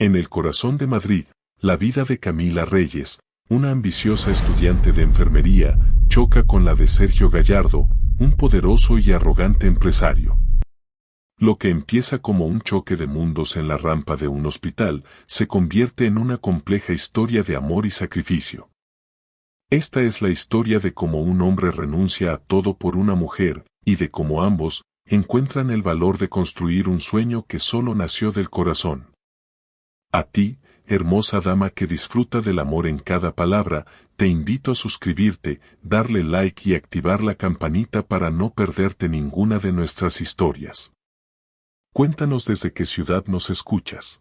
En el corazón de Madrid, la vida de Camila Reyes, una ambiciosa estudiante de enfermería, choca con la de Sergio Gallardo, un poderoso y arrogante empresario. Lo que empieza como un choque de mundos en la rampa de un hospital, se convierte en una compleja historia de amor y sacrificio. Esta es la historia de cómo un hombre renuncia a todo por una mujer, y de cómo ambos encuentran el valor de construir un sueño que solo nació del corazón. A ti, hermosa dama que disfruta del amor en cada palabra, te invito a suscribirte, darle like y activar la campanita para no perderte ninguna de nuestras historias. Cuéntanos desde qué ciudad nos escuchas.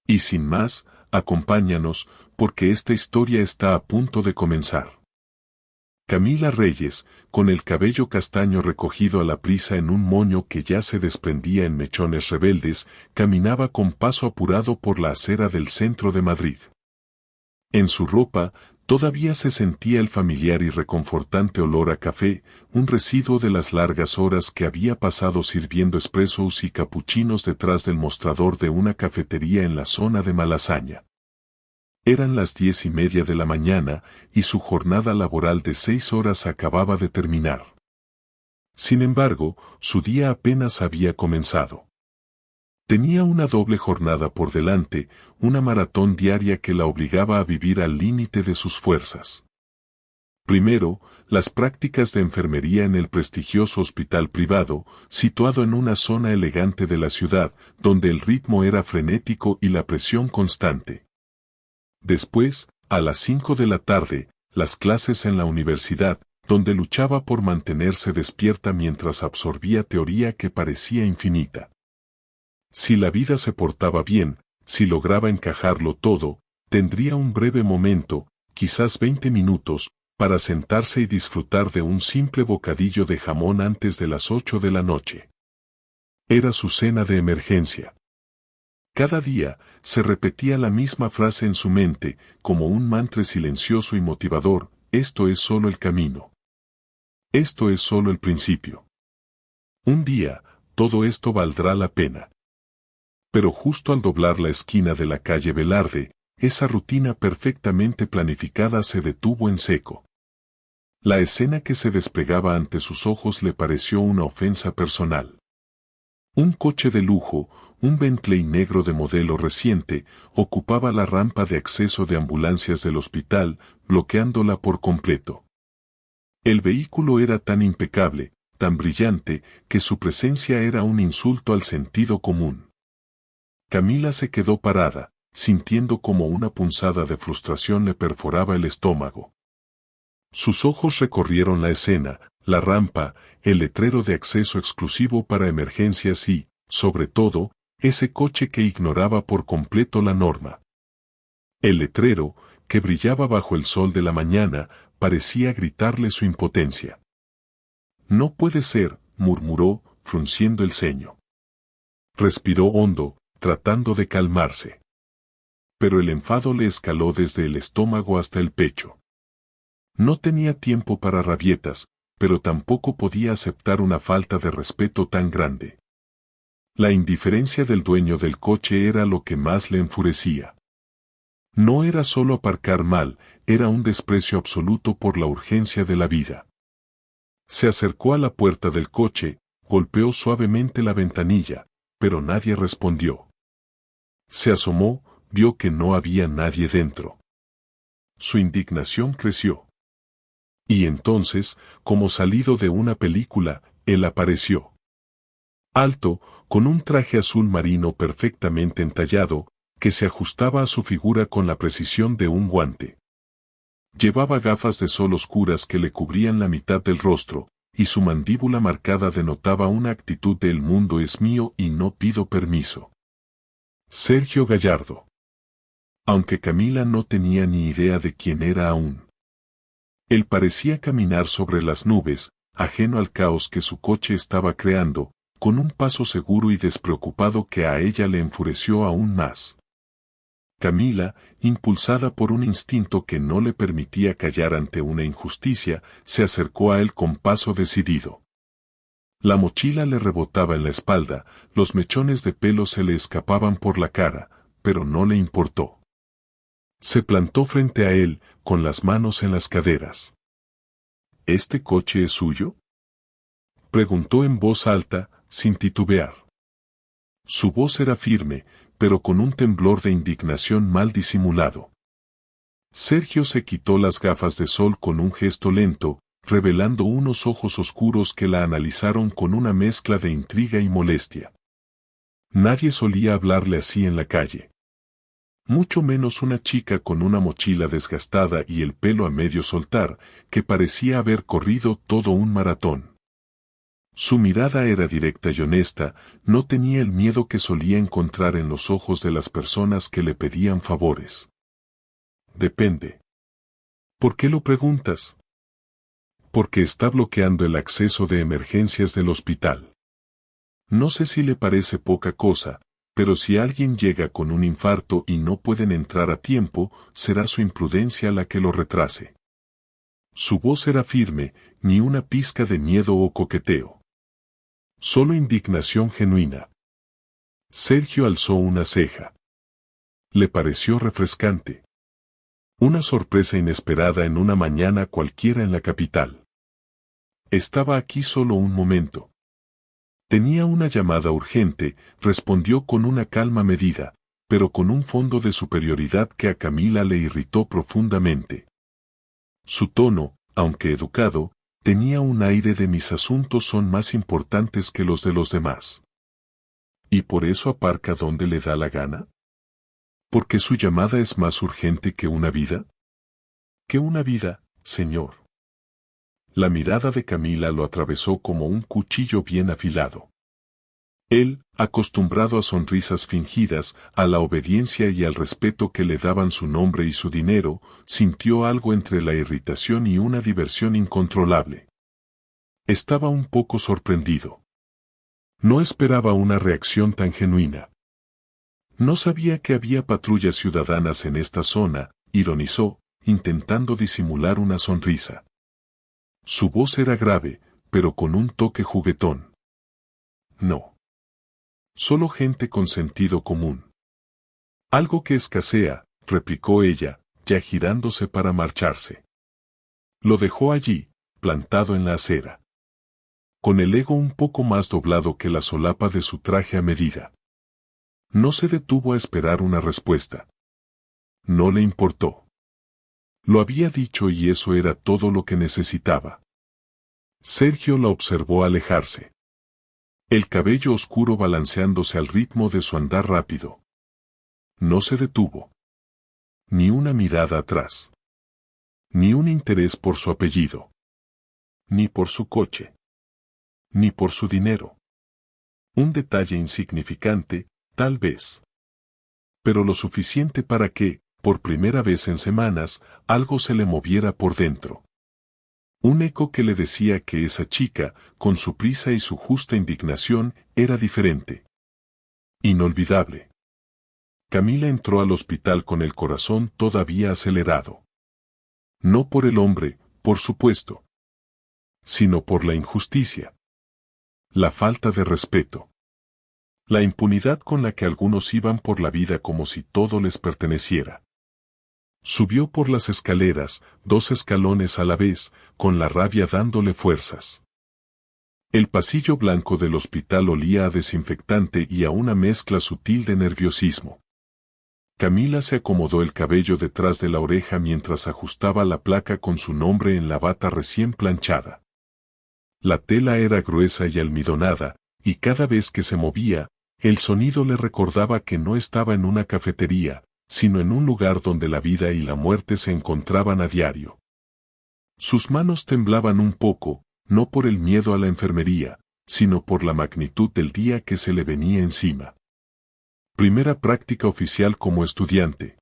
Y sin más, acompáñanos, porque esta historia está a punto de comenzar. Camila Reyes, con el cabello castaño recogido a la prisa en un moño que ya se desprendía en mechones rebeldes, caminaba con paso apurado por la acera del centro de Madrid. En su ropa, todavía se sentía el familiar y reconfortante olor a café, un residuo de las largas horas que había pasado sirviendo expresos y capuchinos detrás del mostrador de una cafetería en la zona de Malasaña. Eran las 10:30 de la mañana, y su jornada laboral de 6 horas acababa de terminar. Sin embargo, su día apenas había comenzado. Tenía una doble jornada por delante, una maratón diaria que la obligaba a vivir al límite de sus fuerzas. Primero, las prácticas de enfermería en el prestigioso hospital privado, situado en una zona elegante de la ciudad, donde el ritmo era frenético y la presión constante. Después, a las 5 de la tarde, las clases en la universidad, donde luchaba por mantenerse despierta mientras absorbía teoría que parecía infinita. Si la vida se portaba bien, si lograba encajarlo todo, tendría un breve momento, quizás 20 minutos, para sentarse y disfrutar de un simple bocadillo de jamón antes de las 8 de la noche. Era su cena de emergencia. Cada día, se repetía la misma frase en su mente, como un mantra silencioso y motivador: esto es solo el camino. Esto es solo el principio. Un día, todo esto valdrá la pena. Pero justo al doblar la esquina de la calle Velarde, esa rutina perfectamente planificada se detuvo en seco. La escena que se desplegaba ante sus ojos le pareció una ofensa personal. Un coche de lujo, un Bentley negro de modelo reciente, ocupaba la rampa de acceso de ambulancias del hospital, bloqueándola por completo. El vehículo era tan impecable, tan brillante, que su presencia era un insulto al sentido común. Camila se quedó parada, sintiendo como una punzada de frustración le perforaba el estómago. Sus ojos recorrieron la escena, la rampa, el letrero de acceso exclusivo para emergencias y, sobre todo, ese coche que ignoraba por completo la norma. El letrero, que brillaba bajo el sol de la mañana, parecía gritarle su impotencia. No puede ser, murmuró, frunciendo el ceño. Respiró hondo, tratando de calmarse. Pero el enfado le escaló desde el estómago hasta el pecho. No tenía tiempo para rabietas, pero tampoco podía aceptar una falta de respeto tan grande. La indiferencia del dueño del coche era lo que más le enfurecía. No era solo aparcar mal, era un desprecio absoluto por la urgencia de la vida. Se acercó a la puerta del coche, golpeó suavemente la ventanilla, pero nadie respondió. Se asomó, vio que no había nadie dentro. Su indignación creció. Y entonces, como salido de una película, él apareció. Alto, con un traje azul marino perfectamente entallado, que se ajustaba a su figura con la precisión de un guante. Llevaba gafas de sol oscuras que le cubrían la mitad del rostro, y su mandíbula marcada denotaba una actitud de "el mundo es mío y no pido permiso". Sergio Gallardo. Aunque Camila no tenía ni idea de quién era aún. Él parecía caminar sobre las nubes, ajeno al caos que su coche estaba creando, con un paso seguro y despreocupado que a ella le enfureció aún más. Camila, impulsada por un instinto que no le permitía callar ante una injusticia, se acercó a él con paso decidido. La mochila le rebotaba en la espalda, los mechones de pelo se le escapaban por la cara, pero no le importó. Se plantó frente a él, con las manos en las caderas. ¿Este coche es suyo?, preguntó en voz alta, sin titubear. Su voz era firme, pero con un temblor de indignación mal disimulado. Sergio se quitó las gafas de sol con un gesto lento, revelando unos ojos oscuros que la analizaron con una mezcla de intriga y molestia. Nadie solía hablarle así en la calle. Mucho menos una chica con una mochila desgastada y el pelo a medio soltar, que parecía haber corrido todo un maratón. Su mirada era directa y honesta, no tenía el miedo que solía encontrar en los ojos de las personas que le pedían favores. Depende. ¿Por qué lo preguntas? Porque está bloqueando el acceso de emergencias del hospital. No sé si le parece poca cosa, pero si alguien llega con un infarto y no pueden entrar a tiempo, será su imprudencia la que lo retrase. Su voz era firme, ni una pizca de miedo o coqueteo. Solo indignación genuina. Sergio alzó una ceja. Le pareció refrescante. Una sorpresa inesperada en una mañana cualquiera en la capital. Estaba aquí solo un momento. Tenía una llamada urgente, respondió con una calma medida, pero con un fondo de superioridad que a Camila le irritó profundamente. Su tono, aunque educado, tenía un aire de mis asuntos son más importantes que los de los demás. ¿Y por eso aparca donde le da la gana? ¿Porque su llamada es más urgente que una vida? ¿Qué una vida, señor? La mirada de Camila lo atravesó como un cuchillo bien afilado. Él, acostumbrado a sonrisas fingidas, a la obediencia y al respeto que le daban su nombre y su dinero, sintió algo entre la irritación y una diversión incontrolable. Estaba un poco sorprendido. No esperaba una reacción tan genuina. No sabía que había patrullas ciudadanas en esta zona, ironizó, intentando disimular una sonrisa. Su voz era grave, pero con un toque juguetón. No. Solo gente con sentido común. Algo que escasea, replicó ella, ya girándose para marcharse. Lo dejó allí, plantado en la acera. Con el ego un poco más doblado que la solapa de su traje a medida. No se detuvo a esperar una respuesta. No le importó. Lo había dicho y eso era todo lo que necesitaba. Sergio la observó alejarse. El cabello oscuro balanceándose al ritmo de su andar rápido. No se detuvo. Ni una mirada atrás. Ni un interés por su apellido. Ni por su coche. Ni por su dinero. Un detalle insignificante, tal vez. Pero lo suficiente para que, por primera vez en semanas, algo se le moviera por dentro. Un eco que le decía que esa chica, con su prisa y su justa indignación, era diferente. Inolvidable. Camila entró al hospital con el corazón todavía acelerado. No por el hombre, por supuesto, sino por la injusticia. La falta de respeto. La impunidad con la que algunos iban por la vida como si todo les perteneciera. Subió por las escaleras, 2 escalones a la vez, con la rabia dándole fuerzas. El pasillo blanco del hospital olía a desinfectante y a una mezcla sutil de nerviosismo. Camila se acomodó el cabello detrás de la oreja mientras ajustaba la placa con su nombre en la bata recién planchada. La tela era gruesa y almidonada, y cada vez que se movía, el sonido le recordaba que no estaba en una cafetería, sino en un lugar donde la vida y la muerte se encontraban a diario. Sus manos temblaban un poco, no por el miedo a la enfermería, sino por la magnitud del día que se le venía encima. Primera práctica oficial como estudiante.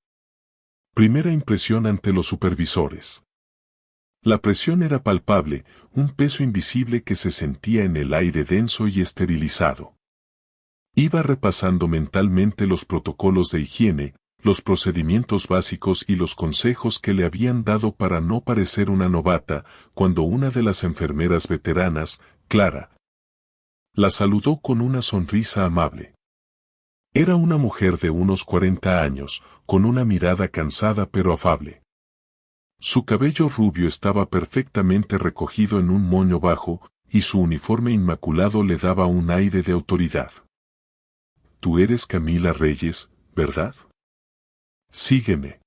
Primera impresión ante los supervisores. La presión era palpable, un peso invisible que se sentía en el aire denso y esterilizado. Iba repasando mentalmente los protocolos de higiene, los procedimientos básicos y los consejos que le habían dado para no parecer una novata, cuando una de las enfermeras veteranas, Clara, la saludó con una sonrisa amable. Era una mujer de unos 40 años, con una mirada cansada pero afable. Su cabello rubio estaba perfectamente recogido en un moño bajo, y su uniforme inmaculado le daba un aire de autoridad. Tú eres Camila Reyes, ¿verdad? Sígueme.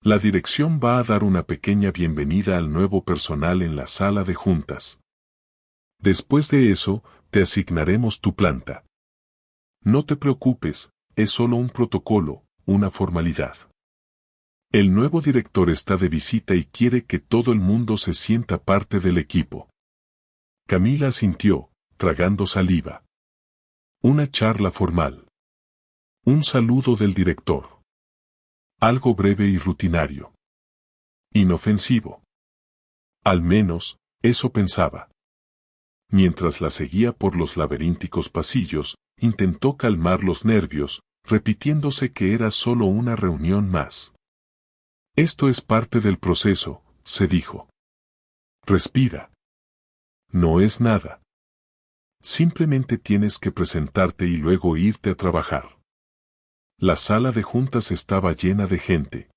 La dirección va a dar una pequeña bienvenida al nuevo personal en la sala de juntas. Después de eso, te asignaremos tu planta. No te preocupes, es solo un protocolo, una formalidad. El nuevo director está de visita y quiere que todo el mundo se sienta parte del equipo. Camila asintió, tragando saliva. Una charla formal. Un saludo del director. Algo breve y rutinario. Inofensivo. Al menos, eso pensaba. Mientras la seguía por los laberínticos pasillos, intentó calmar los nervios, repitiéndose que era solo una reunión más. Esto es parte del proceso, se dijo. Respira. No es nada. Simplemente tienes que presentarte y luego irte a trabajar. La sala de juntas estaba llena de gente.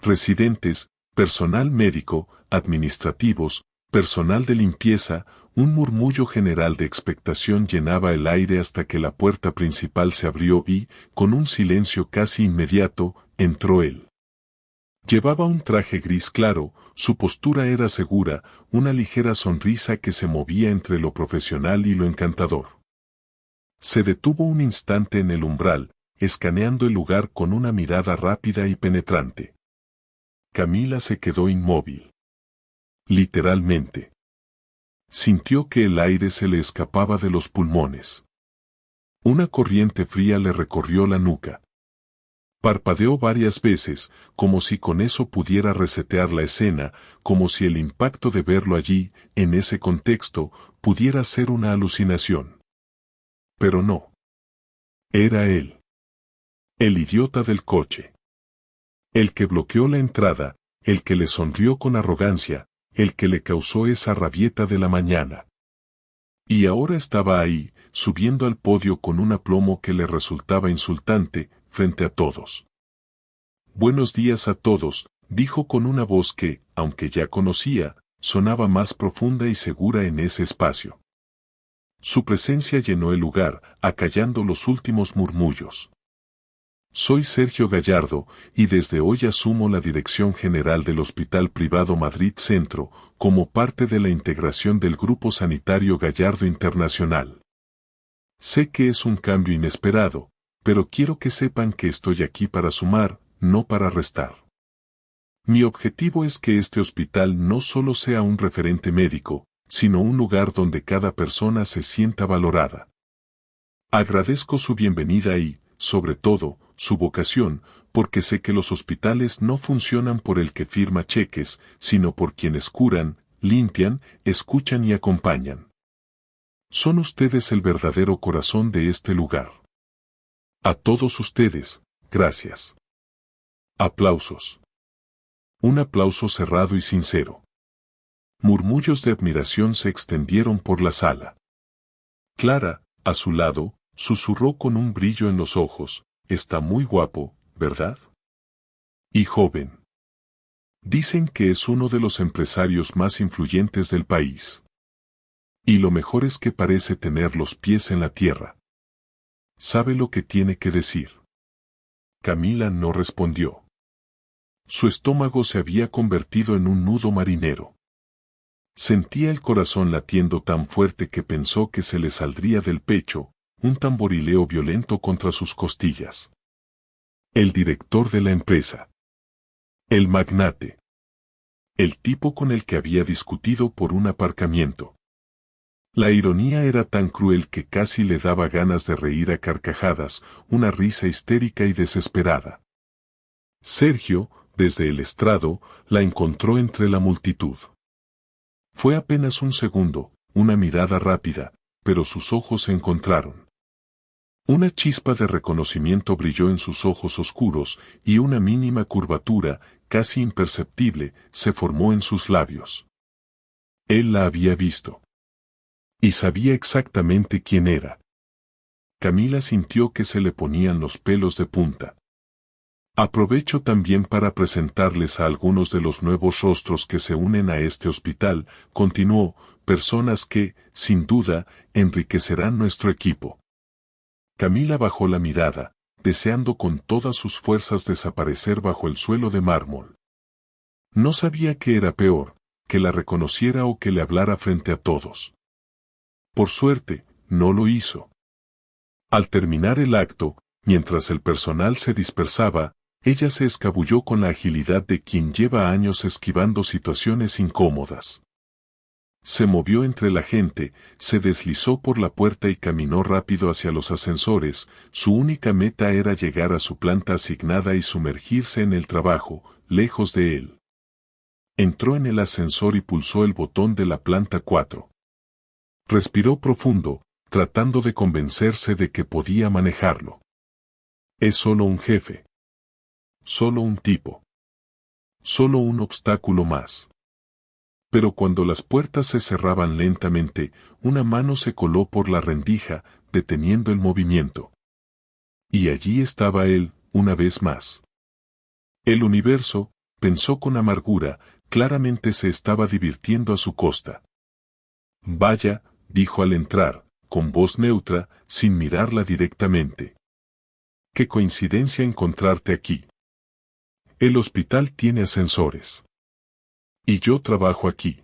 Residentes, personal médico, administrativos, personal de limpieza, un murmullo general de expectación llenaba el aire hasta que la puerta principal se abrió y, con un silencio casi inmediato, entró él. Llevaba un traje gris claro, su postura era segura, una ligera sonrisa que se movía entre lo profesional y lo encantador. Se detuvo un instante en el umbral, escaneando el lugar con una mirada rápida y penetrante. Camila se quedó inmóvil. Literalmente. Sintió que el aire se le escapaba de los pulmones. Una corriente fría le recorrió la nuca. Parpadeó varias veces, como si con eso pudiera resetear la escena, como si el impacto de verlo allí, en ese contexto, pudiera ser una alucinación. Pero no. Era él. El idiota del coche. El que bloqueó la entrada, el que le sonrió con arrogancia, el que le causó esa rabieta de la mañana. Y ahora estaba ahí, subiendo al podio con un aplomo que le resultaba insultante, frente a todos. Buenos días a todos, dijo con una voz que, aunque ya conocía, sonaba más profunda y segura en ese espacio. Su presencia llenó el lugar, acallando los últimos murmullos. Soy Sergio Gallardo, y desde hoy asumo la dirección general del Hospital Privado Madrid Centro, como parte de la integración del Grupo Sanitario Gallardo Internacional. Sé que es un cambio inesperado, pero quiero que sepan que estoy aquí para sumar, no para restar. Mi objetivo es que este hospital no solo sea un referente médico, sino un lugar donde cada persona se sienta valorada. Agradezco su bienvenida y, sobre todo, su vocación, porque sé que los hospitales no funcionan por el que firma cheques, sino por quienes curan, limpian, escuchan y acompañan. Son ustedes el verdadero corazón de este lugar. A todos ustedes, gracias. Aplausos. Un aplauso cerrado y sincero. Murmullos de admiración se extendieron por la sala. Clara, a su lado, susurró con un brillo en los ojos, está muy guapo, ¿verdad? Y joven. Dicen que es uno de los empresarios más influyentes del país. Y lo mejor es que parece tener los pies en la tierra. ¿Sabe lo que tiene que decir? Camila no respondió. Su estómago se había convertido en un nudo marinero. Sentía el corazón latiendo tan fuerte que pensó que se le saldría del pecho, un tamborileo violento contra sus costillas. El director de la empresa. El magnate. El tipo con el que había discutido por un aparcamiento. La ironía era tan cruel que casi le daba ganas de reír a carcajadas, una risa histérica y desesperada. Sergio, desde el estrado, la encontró entre la multitud. Fue apenas un segundo, una mirada rápida, pero sus ojos se encontraron. Una chispa de reconocimiento brilló en sus ojos oscuros, y una mínima curvatura, casi imperceptible, se formó en sus labios. Él la había visto. Y sabía exactamente quién era. Camila sintió que se le ponían los pelos de punta. Aprovecho también para presentarles a algunos de los nuevos rostros que se unen a este hospital, continuó, personas que, sin duda, enriquecerán nuestro equipo. Camila bajó la mirada, deseando con todas sus fuerzas desaparecer bajo el suelo de mármol. No sabía qué era peor, que la reconociera o que le hablara frente a todos. Por suerte, no lo hizo. Al terminar el acto, mientras el personal se dispersaba, ella se escabulló con la agilidad de quien lleva años esquivando situaciones incómodas. Se movió entre la gente, se deslizó por la puerta y caminó rápido hacia los ascensores. Su única meta era llegar a su planta asignada y sumergirse en el trabajo, lejos de él. Entró en el ascensor y pulsó el botón de la planta 4. Respiró profundo, tratando de convencerse de que podía manejarlo. Es solo un jefe. Solo un tipo. Solo un obstáculo más. Pero cuando las puertas se cerraban lentamente, una mano se coló por la rendija, deteniendo el movimiento. Y allí estaba él, una vez más. El universo, pensó con amargura, claramente se estaba divirtiendo a su costa. Vaya, dijo al entrar, con voz neutra, sin mirarla directamente. Qué coincidencia encontrarte aquí. El hospital tiene ascensores. Y yo trabajo aquí.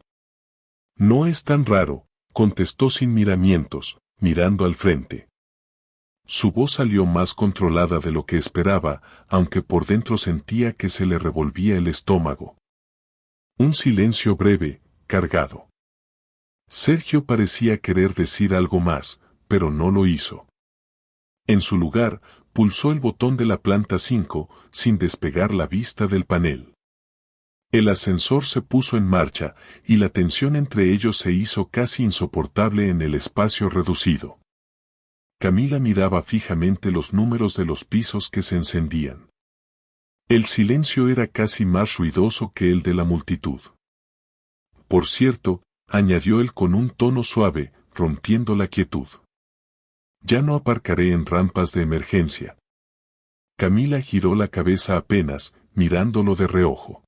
No es tan raro, contestó sin miramientos, mirando al frente. Su voz salió más controlada de lo que esperaba, aunque por dentro sentía que se le revolvía el estómago. Un silencio breve, cargado. Sergio parecía querer decir algo más, pero no lo hizo. En su lugar, pulsó el botón de la planta 5, sin despegar la vista del panel. El ascensor se puso en marcha, y la tensión entre ellos se hizo casi insoportable en el espacio reducido. Camila miraba fijamente los números de los pisos que se encendían. El silencio era casi más ruidoso que el de la multitud. Por cierto, añadió él con un tono suave, rompiendo la quietud. Ya no aparcaré en rampas de emergencia. Camila giró la cabeza apenas, mirándolo de reojo.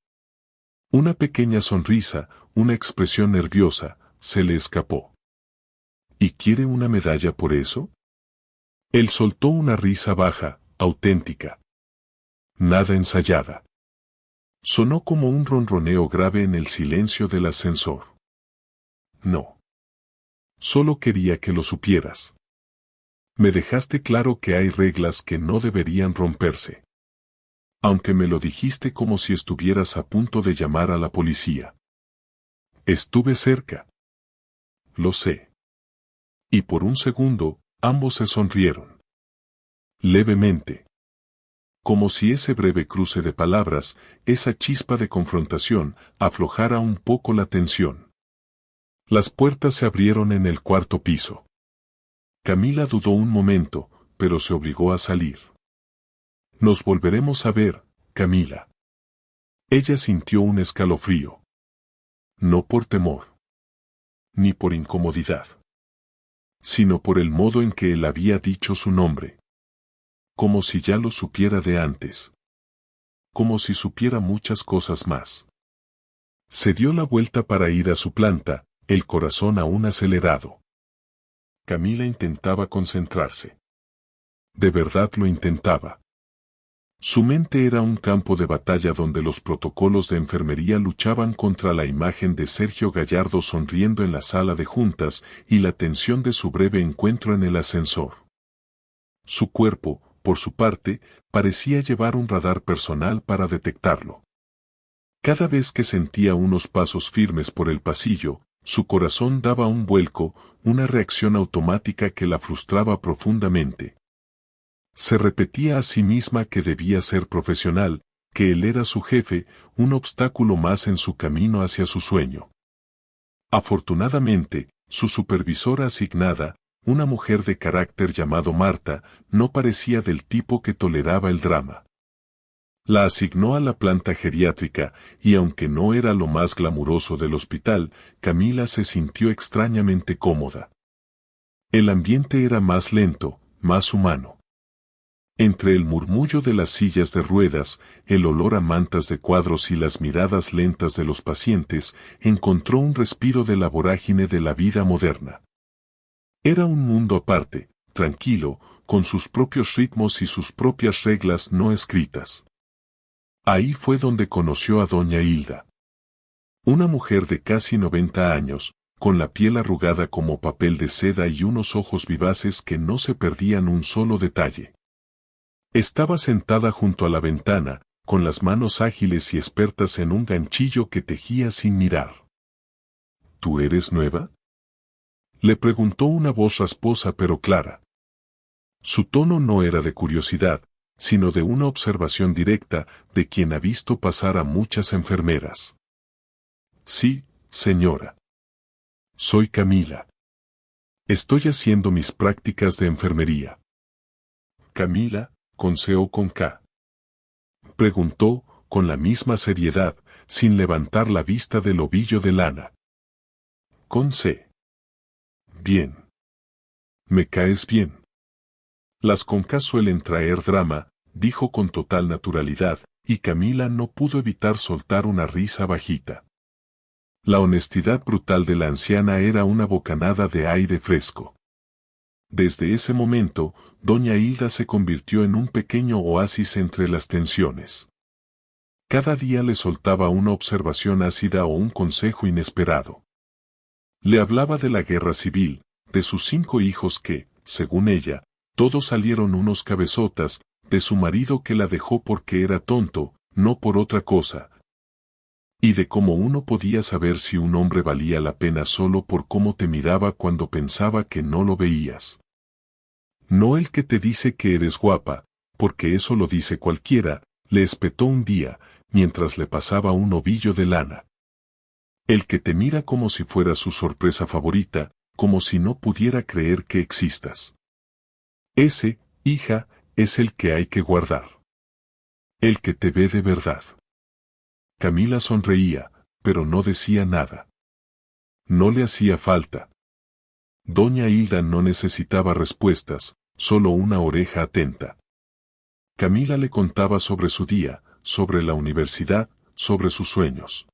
Una pequeña sonrisa, una expresión nerviosa, se le escapó. ¿Y quiere una medalla por eso? Él soltó una risa baja, auténtica. Nada ensayada. Sonó como un ronroneo grave en el silencio del ascensor. No. Solo quería que lo supieras. Me dejaste claro que hay reglas que no deberían romperse. Aunque me lo dijiste como si estuvieras a punto de llamar a la policía. Estuve cerca. Lo sé. Y por un segundo, ambos se sonrieron. Levemente. Como si ese breve cruce de palabras, esa chispa de confrontación, aflojara un poco la tensión. Las puertas se abrieron en el cuarto piso. Camila dudó un momento, pero se obligó a salir. Nos volveremos a ver, Camila. Ella sintió un escalofrío. No por temor. Ni por incomodidad. Sino por el modo en que él había dicho su nombre. Como si ya lo supiera de antes. Como si supiera muchas cosas más. Se dio la vuelta para ir a su planta, el corazón aún acelerado. Camila intentaba concentrarse. De verdad lo intentaba. Su mente era un campo de batalla donde los protocolos de enfermería luchaban contra la imagen de Sergio Gallardo sonriendo en la sala de juntas y la tensión de su breve encuentro en el ascensor. Su cuerpo, por su parte, parecía llevar un radar personal para detectarlo. Cada vez que sentía unos pasos firmes por el pasillo, su corazón daba un vuelco, una reacción automática que la frustraba profundamente. Se repetía a sí misma que debía ser profesional, que él era su jefe, un obstáculo más en su camino hacia su sueño. Afortunadamente, su supervisora asignada, una mujer de carácter llamado Marta, no parecía del tipo que toleraba el drama. La asignó a la planta geriátrica, y aunque no era lo más glamuroso del hospital, Camila se sintió extrañamente cómoda. El ambiente era más lento, más humano. Entre el murmullo de las sillas de ruedas, el olor a mantas de cuadros y las miradas lentas de los pacientes, encontró un respiro de la vorágine de la vida moderna. Era un mundo aparte, tranquilo, con sus propios ritmos y sus propias reglas no escritas. Ahí fue donde conoció a doña Hilda. Una mujer de casi 90 años, con la piel arrugada como papel de seda y unos ojos vivaces que no se perdían un solo detalle. Estaba sentada junto a la ventana, con las manos ágiles y expertas en un ganchillo que tejía sin mirar. ¿Tú eres nueva?, le preguntó una voz rasposa pero clara. Su tono no era de curiosidad, sino de una observación directa de quien ha visto pasar a muchas enfermeras. Sí, señora. Soy Camila. Estoy haciendo mis prácticas de enfermería. Camila, con C o con K. Preguntó, con la misma seriedad, sin levantar la vista del ovillo de lana. Con C. Bien. Me caes bien. Las con K suelen traer drama, dijo con total naturalidad, y Camila no pudo evitar soltar una risa bajita. La honestidad brutal de la anciana era una bocanada de aire fresco. Desde ese momento, doña Hilda se convirtió en un pequeño oasis entre las tensiones. Cada día le soltaba una observación ácida o un consejo inesperado. Le hablaba de la guerra civil, de sus 5 hijos que, según ella, todos salieron unos cabezotas, de su marido que la dejó porque era tonto, no por otra cosa. Y de cómo uno podía saber si un hombre valía la pena solo por cómo te miraba cuando pensaba que no lo veías. No el que te dice que eres guapa, porque eso lo dice cualquiera, le espetó un día, mientras le pasaba un ovillo de lana. El que te mira como si fuera su sorpresa favorita, como si no pudiera creer que existas. Ese, hija, es el que hay que guardar. El que te ve de verdad. Camila sonreía, pero no decía nada. No le hacía falta. Doña Hilda no necesitaba respuestas, solo una oreja atenta. Camila le contaba sobre su día, sobre la universidad, sobre sus sueños.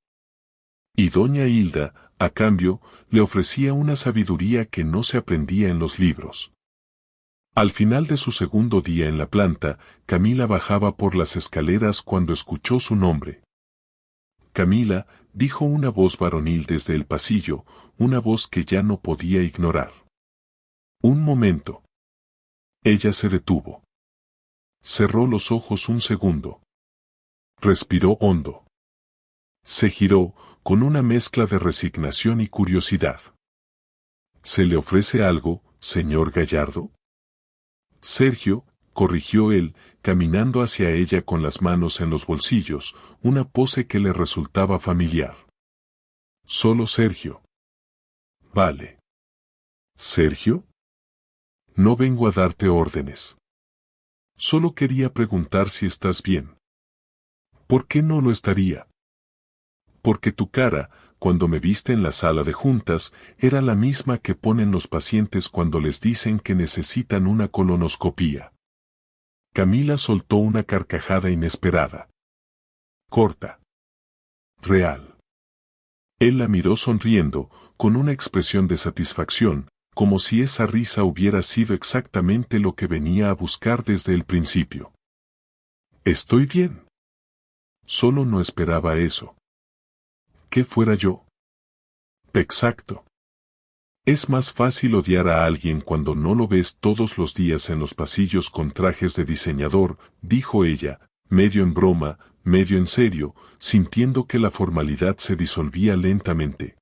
Y doña Hilda, a cambio, le ofrecía una sabiduría que no se aprendía en los libros. Al final de su segundo día en la planta, Camila bajaba por las escaleras cuando escuchó su nombre. Camila, dijo una voz varonil desde el pasillo, una voz que ya no podía ignorar. Un momento. Ella se detuvo. Cerró los ojos un segundo. Respiró hondo. Se giró, con una mezcla de resignación y curiosidad. ¿Se le ofrece algo, señor Gallardo? Sergio, corrigió él, caminando hacia ella con las manos en los bolsillos, una pose que le resultaba familiar. Solo Sergio. Vale. ¿Sergio? No vengo a darte órdenes. Solo quería preguntar si estás bien. ¿Por qué no lo estaría? Porque tu cara, cuando me viste en la sala de juntas, era la misma que ponen los pacientes cuando les dicen que necesitan una colonoscopía. Camila soltó una carcajada inesperada. Corta. Real. Él la miró sonriendo, con una expresión de satisfacción, como si esa risa hubiera sido exactamente lo que venía a buscar desde el principio. Estoy bien. Solo no esperaba eso. ¿Qué fuera yo? Exacto. Es más fácil odiar a alguien cuando no lo ves todos los días en los pasillos con trajes de diseñador, dijo ella, medio en broma, medio en serio, sintiendo que la formalidad se disolvía lentamente.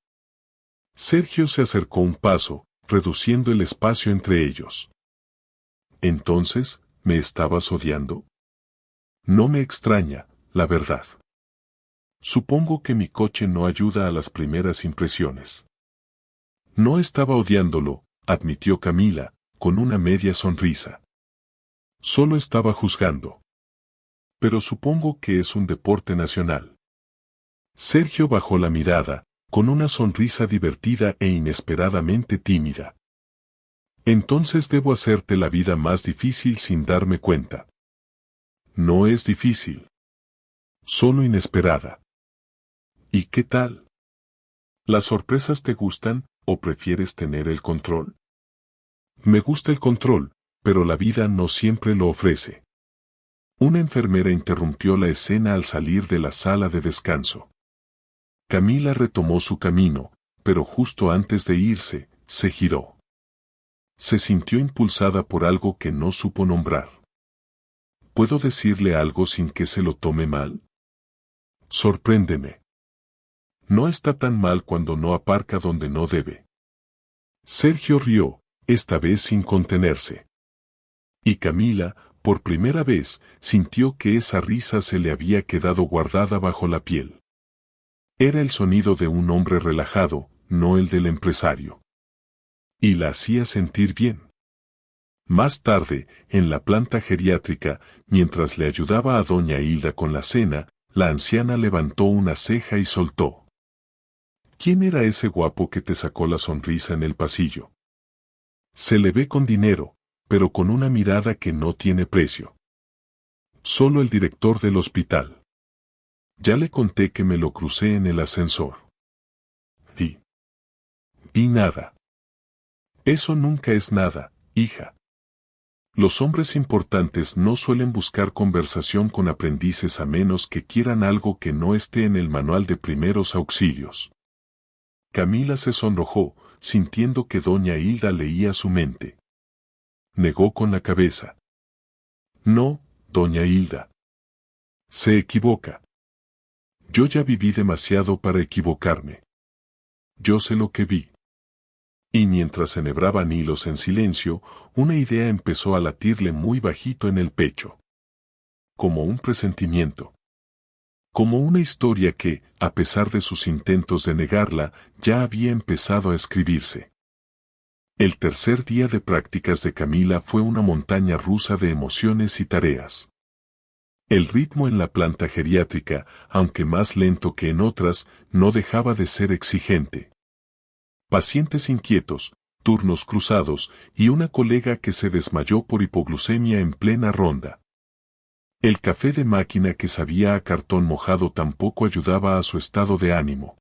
Sergio se acercó un paso, reduciendo el espacio entre ellos. Entonces, ¿me estabas odiando? No me extraña, la verdad. Supongo que mi coche no ayuda a las primeras impresiones. No estaba odiándolo, admitió Camila, con una media sonrisa. Solo estaba juzgando. Pero supongo que es un deporte nacional. Sergio bajó la mirada, con una sonrisa divertida e inesperadamente tímida. Entonces debo hacerte la vida más difícil sin darme cuenta. No es difícil. Solo inesperada. ¿Y qué tal? ¿Las sorpresas te gustan o prefieres tener el control? Me gusta el control, pero la vida no siempre lo ofrece. Una enfermera interrumpió la escena al salir de la sala de descanso. Camila retomó su camino, pero justo antes de irse, se giró. Se sintió impulsada por algo que no supo nombrar. ¿Puedo decirle algo sin que se lo tome mal? Sorpréndeme. No está tan mal cuando no aparca donde no debe. Sergio rió, esta vez sin contenerse. Y Camila, por primera vez, sintió que esa risa se le había quedado guardada bajo la piel. Era el sonido de un hombre relajado, no el del empresario. Y la hacía sentir bien. Más tarde, en la planta geriátrica, mientras le ayudaba a doña Hilda con la cena, la anciana levantó una ceja y soltó. ¿Quién era ese guapo que te sacó la sonrisa en el pasillo? Se le ve con dinero, pero con una mirada que no tiene precio. Solo el director del hospital. Ya le conté que me lo crucé en el ascensor. Y nada. Eso nunca es nada, hija. Los hombres importantes no suelen buscar conversación con aprendices a menos que quieran algo que no esté en el manual de primeros auxilios. Camila se sonrojó, sintiendo que doña Hilda leía su mente. Negó con la cabeza. No, doña Hilda. Se equivoca. Yo ya viví demasiado para equivocarme. Yo sé lo que vi. Y mientras enhebraban hilos en silencio, una idea empezó a latirle muy bajito en el pecho. Como un presentimiento. Como una historia que, a pesar de sus intentos de negarla, ya había empezado a escribirse. El tercer día de prácticas de Camila fue una montaña rusa de emociones y tareas. El ritmo en la planta geriátrica, aunque más lento que en otras, no dejaba de ser exigente. Pacientes inquietos, turnos cruzados y una colega que se desmayó por hipoglucemia en plena ronda. El café de máquina que sabía a cartón mojado tampoco ayudaba a su estado de ánimo.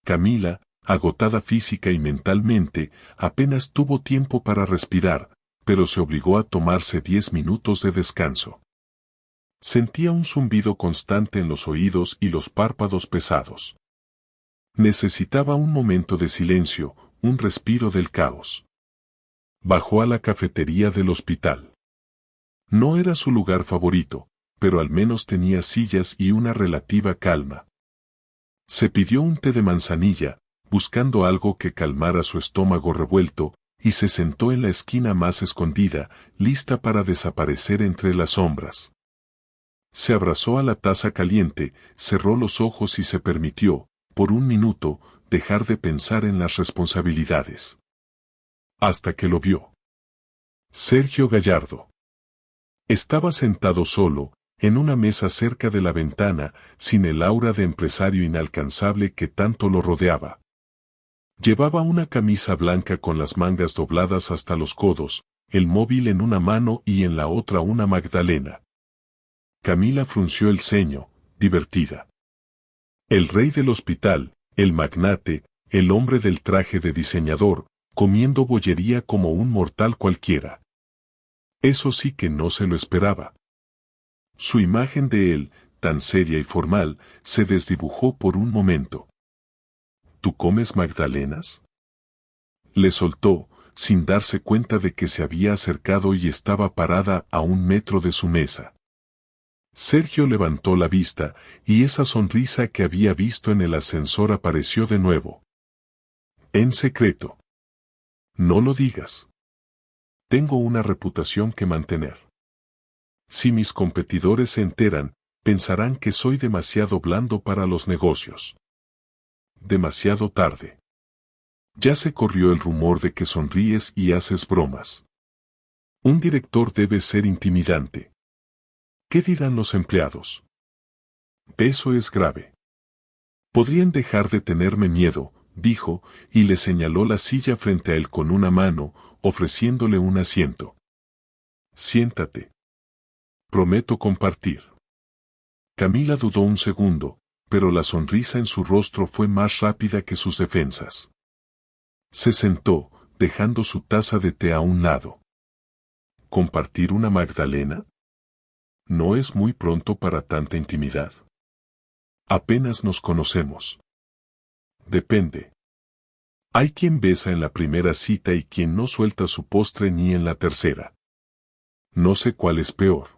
Camila, agotada física y mentalmente, apenas tuvo tiempo para respirar, pero se obligó a tomarse 10 minutos de descanso. Sentía un zumbido constante en los oídos y los párpados pesados. Necesitaba un momento de silencio, un respiro del caos. Bajó a la cafetería del hospital. No era su lugar favorito, pero al menos tenía sillas y una relativa calma. Se pidió un té de manzanilla, buscando algo que calmara su estómago revuelto, y se sentó en la esquina más escondida, lista para desaparecer entre las sombras. Se abrazó a la taza caliente, cerró los ojos y se permitió, por un minuto, dejar de pensar en las responsabilidades. Hasta que lo vio. Sergio Gallardo. Estaba sentado solo, en una mesa cerca de la ventana, sin el aura de empresario inalcanzable que tanto lo rodeaba. Llevaba una camisa blanca con las mangas dobladas hasta los codos, el móvil en una mano y en la otra una magdalena. Camila frunció el ceño, divertida. El rey del hospital, el magnate, el hombre del traje de diseñador, comiendo bollería como un mortal cualquiera. Eso sí que no se lo esperaba. Su imagen de él, tan seria y formal, se desdibujó por un momento. ¿Tú comes magdalenas? Le soltó, sin darse cuenta de que se había acercado y estaba parada a 1 metro de su mesa. Sergio levantó la vista, y esa sonrisa que había visto en el ascensor apareció de nuevo. En secreto. No lo digas. Tengo una reputación que mantener. Si mis competidores se enteran, pensarán que soy demasiado blando para los negocios. Demasiado tarde. Ya se corrió el rumor de que sonríes y haces bromas. Un director debe ser intimidante. ¿Qué dirán los empleados? Eso es grave. Podrían dejar de tenerme miedo, dijo, y le señaló la silla frente a él con una mano, ofreciéndole un asiento. Siéntate. Prometo compartir. Camila dudó un segundo, pero la sonrisa en su rostro fue más rápida que sus defensas. Se sentó, dejando su taza de té a un lado. ¿Compartir una magdalena? ¿No es muy pronto para tanta intimidad? Apenas nos conocemos. Depende. Hay quien besa en la primera cita y quien no suelta su postre ni en la tercera. No sé cuál es peor.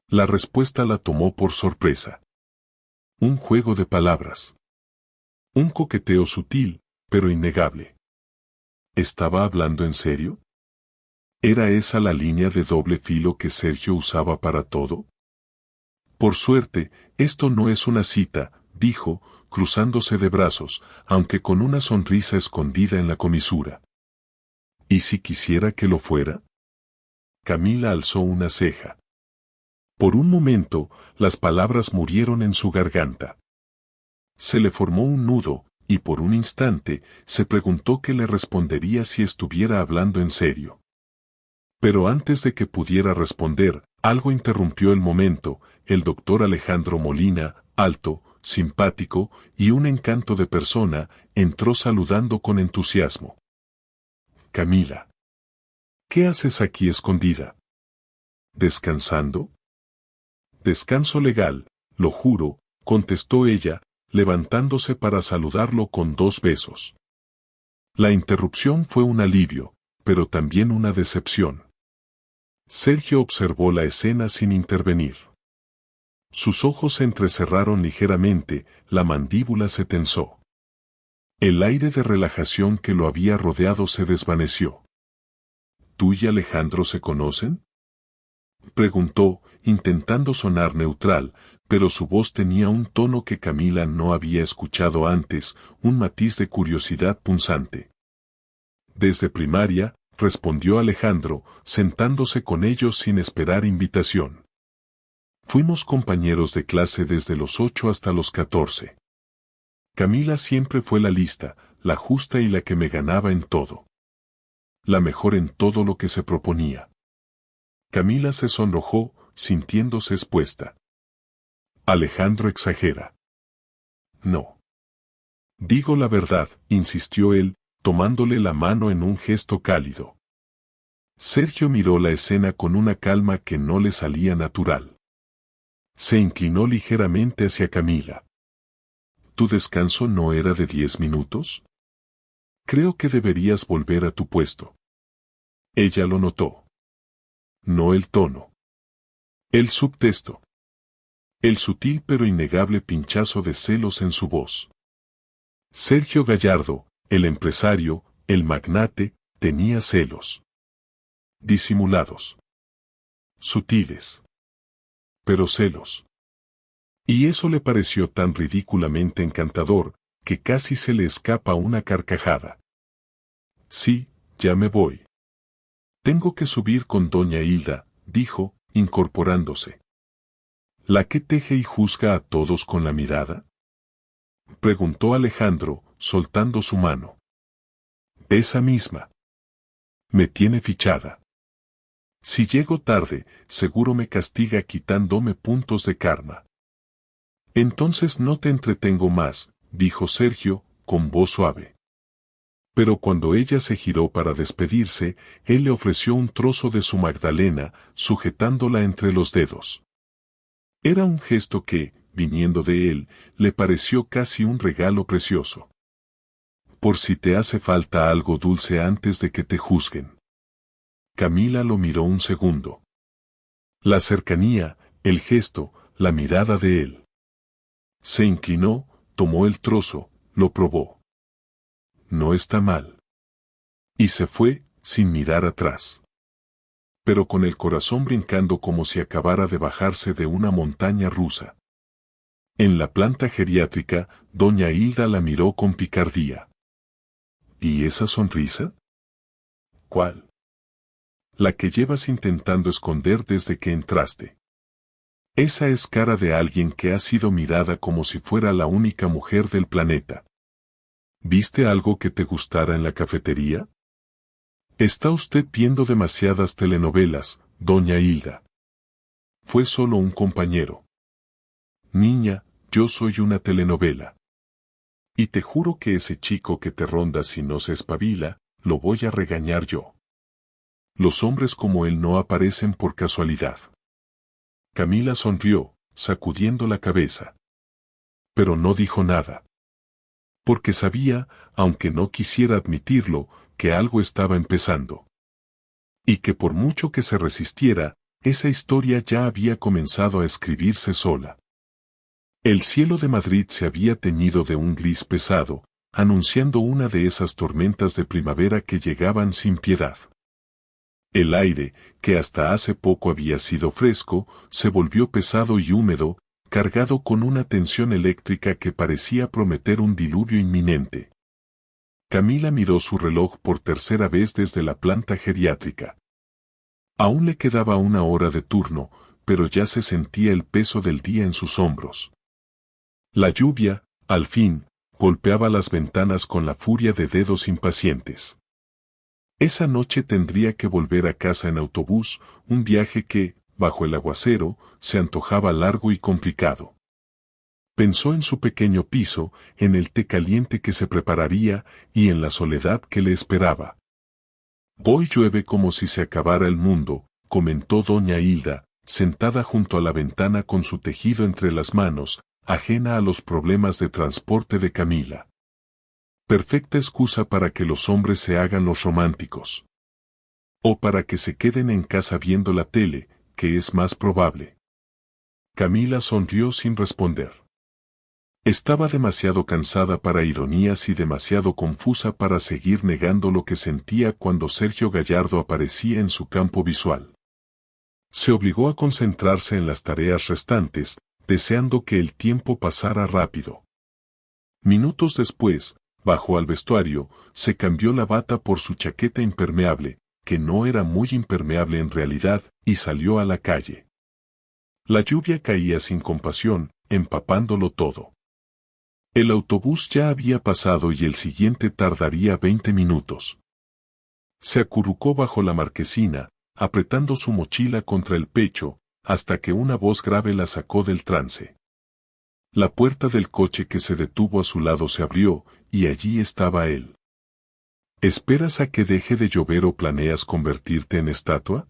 La respuesta la tomó por sorpresa. Un juego de palabras. Un coqueteo sutil, pero innegable. ¿Estaba hablando en serio? ¿Era esa la línea de doble filo que Sergio usaba para todo? Por suerte, esto no es una cita, dijo, cruzándose de brazos, aunque con una sonrisa escondida en la comisura. ¿Y si quisiera que lo fuera? Camila alzó una ceja. Por un momento, las palabras murieron en su garganta. Se le formó un nudo, y por un instante, se preguntó qué le respondería si estuviera hablando en serio. Pero antes de que pudiera responder, algo interrumpió el momento. El doctor Alejandro Molina, alto, simpático y un encanto de persona, entró saludando con entusiasmo. Camila. ¿Qué haces aquí escondida? ¿Descansando? Descanso legal, lo juro, contestó ella, levantándose para saludarlo con 2 besos. La interrupción fue un alivio, pero también una decepción. Sergio observó la escena sin intervenir. Sus ojos se entrecerraron ligeramente, la mandíbula se tensó. El aire de relajación que lo había rodeado se desvaneció. ¿Tú y Alejandro se conocen?, preguntó, intentando sonar neutral, pero su voz tenía un tono que Camila no había escuchado antes, un matiz de curiosidad punzante. Desde primaria, respondió Alejandro, sentándose con ellos sin esperar invitación. Fuimos compañeros de clase desde los 8 hasta los 14. Camila siempre fue la lista, la justa y la que me ganaba en todo. La mejor en todo lo que se proponía. Camila se sonrojó, sintiéndose expuesta. Alejandro exagera. No. Digo la verdad, insistió él, tomándole la mano en un gesto cálido. Sergio miró la escena con una calma que no le salía natural. Se inclinó ligeramente hacia Camila. ¿Tu descanso no era de 10 minutos? Creo que deberías volver a tu puesto. Ella lo notó. No el tono. El subtexto. El sutil pero innegable pinchazo de celos en su voz. Sergio Gallardo, el empresario, el magnate, tenía celos. Disimulados. Sutiles. Pero celos. Y eso le pareció tan ridículamente encantador, que casi se le escapa una carcajada. Sí, ya me voy. Tengo que subir con doña Hilda, dijo, incorporándose. ¿La que teje y juzga a todos con la mirada?, preguntó Alejandro, soltando su mano. Esa misma. Me tiene fichada. Si llego tarde, seguro me castiga quitándome puntos de karma. Entonces no te entretengo más, dijo Sergio, con voz suave. Pero cuando ella se giró para despedirse, él le ofreció un trozo de su magdalena, sujetándola entre los dedos. Era un gesto que, viniendo de él, le pareció casi un regalo precioso. Por si te hace falta algo dulce antes de que te juzguen. Camila lo miró un segundo. La cercanía, el gesto, la mirada de él. Se inclinó, tomó el trozo, lo probó. No está mal. Y se fue, sin mirar atrás. Pero con el corazón brincando como si acabara de bajarse de una montaña rusa. En la planta geriátrica, doña Hilda la miró con picardía. ¿Y esa sonrisa? ¿Cuál? La que llevas intentando esconder desde que entraste. Esa es cara de alguien que ha sido mirada como si fuera la única mujer del planeta. ¿Viste algo que te gustara en la cafetería? Está usted viendo demasiadas telenovelas, doña Hilda. Fue solo un compañero. Niña, yo soy una telenovela. Y te juro que ese chico que te ronda si no se espabila, lo voy a regañar yo. Los hombres como él no aparecen por casualidad. Camila sonrió, sacudiendo la cabeza. Pero no dijo nada. Porque sabía, aunque no quisiera admitirlo, que algo estaba empezando. Y que por mucho que se resistiera, esa historia ya había comenzado a escribirse sola. El cielo de Madrid se había teñido de un gris pesado, anunciando una de esas tormentas de primavera que llegaban sin piedad. El aire, que hasta hace poco había sido fresco, se volvió pesado y húmedo, cargado con una tensión eléctrica que parecía prometer un diluvio inminente. Camila miró su reloj por tercera vez desde la planta geriátrica. Aún le quedaba una hora de turno, pero ya se sentía el peso del día en sus hombros. La lluvia, al fin, golpeaba las ventanas con la furia de dedos impacientes. Esa noche tendría que volver a casa en autobús, un viaje que, bajo el aguacero, se antojaba largo y complicado. Pensó en su pequeño piso, en el té caliente que se prepararía y en la soledad que le esperaba. Hoy llueve como si se acabara el mundo, comentó doña Hilda, sentada junto a la ventana con su tejido entre las manos, ajena a los problemas de transporte de Camila. Perfecta excusa para que los hombres se hagan los románticos. O para que se queden en casa viendo la tele, que es más probable. Camila sonrió sin responder. Estaba demasiado cansada para ironías y demasiado confusa para seguir negando lo que sentía cuando Sergio Gallardo aparecía en su campo visual. Se obligó a concentrarse en las tareas restantes, deseando que el tiempo pasara rápido. Minutos después, bajó al vestuario, se cambió la bata por su chaqueta impermeable, que no era muy impermeable en realidad, y salió a la calle. La lluvia caía sin compasión, empapándolo todo. El autobús ya había pasado y el siguiente tardaría 20 minutos. Se acurrucó bajo la marquesina, apretando su mochila contra el pecho, hasta que una voz grave la sacó del trance. La puerta del coche que se detuvo a su lado se abrió, y allí estaba él. ¿Esperas a que deje de llover o planeas convertirte en estatua?,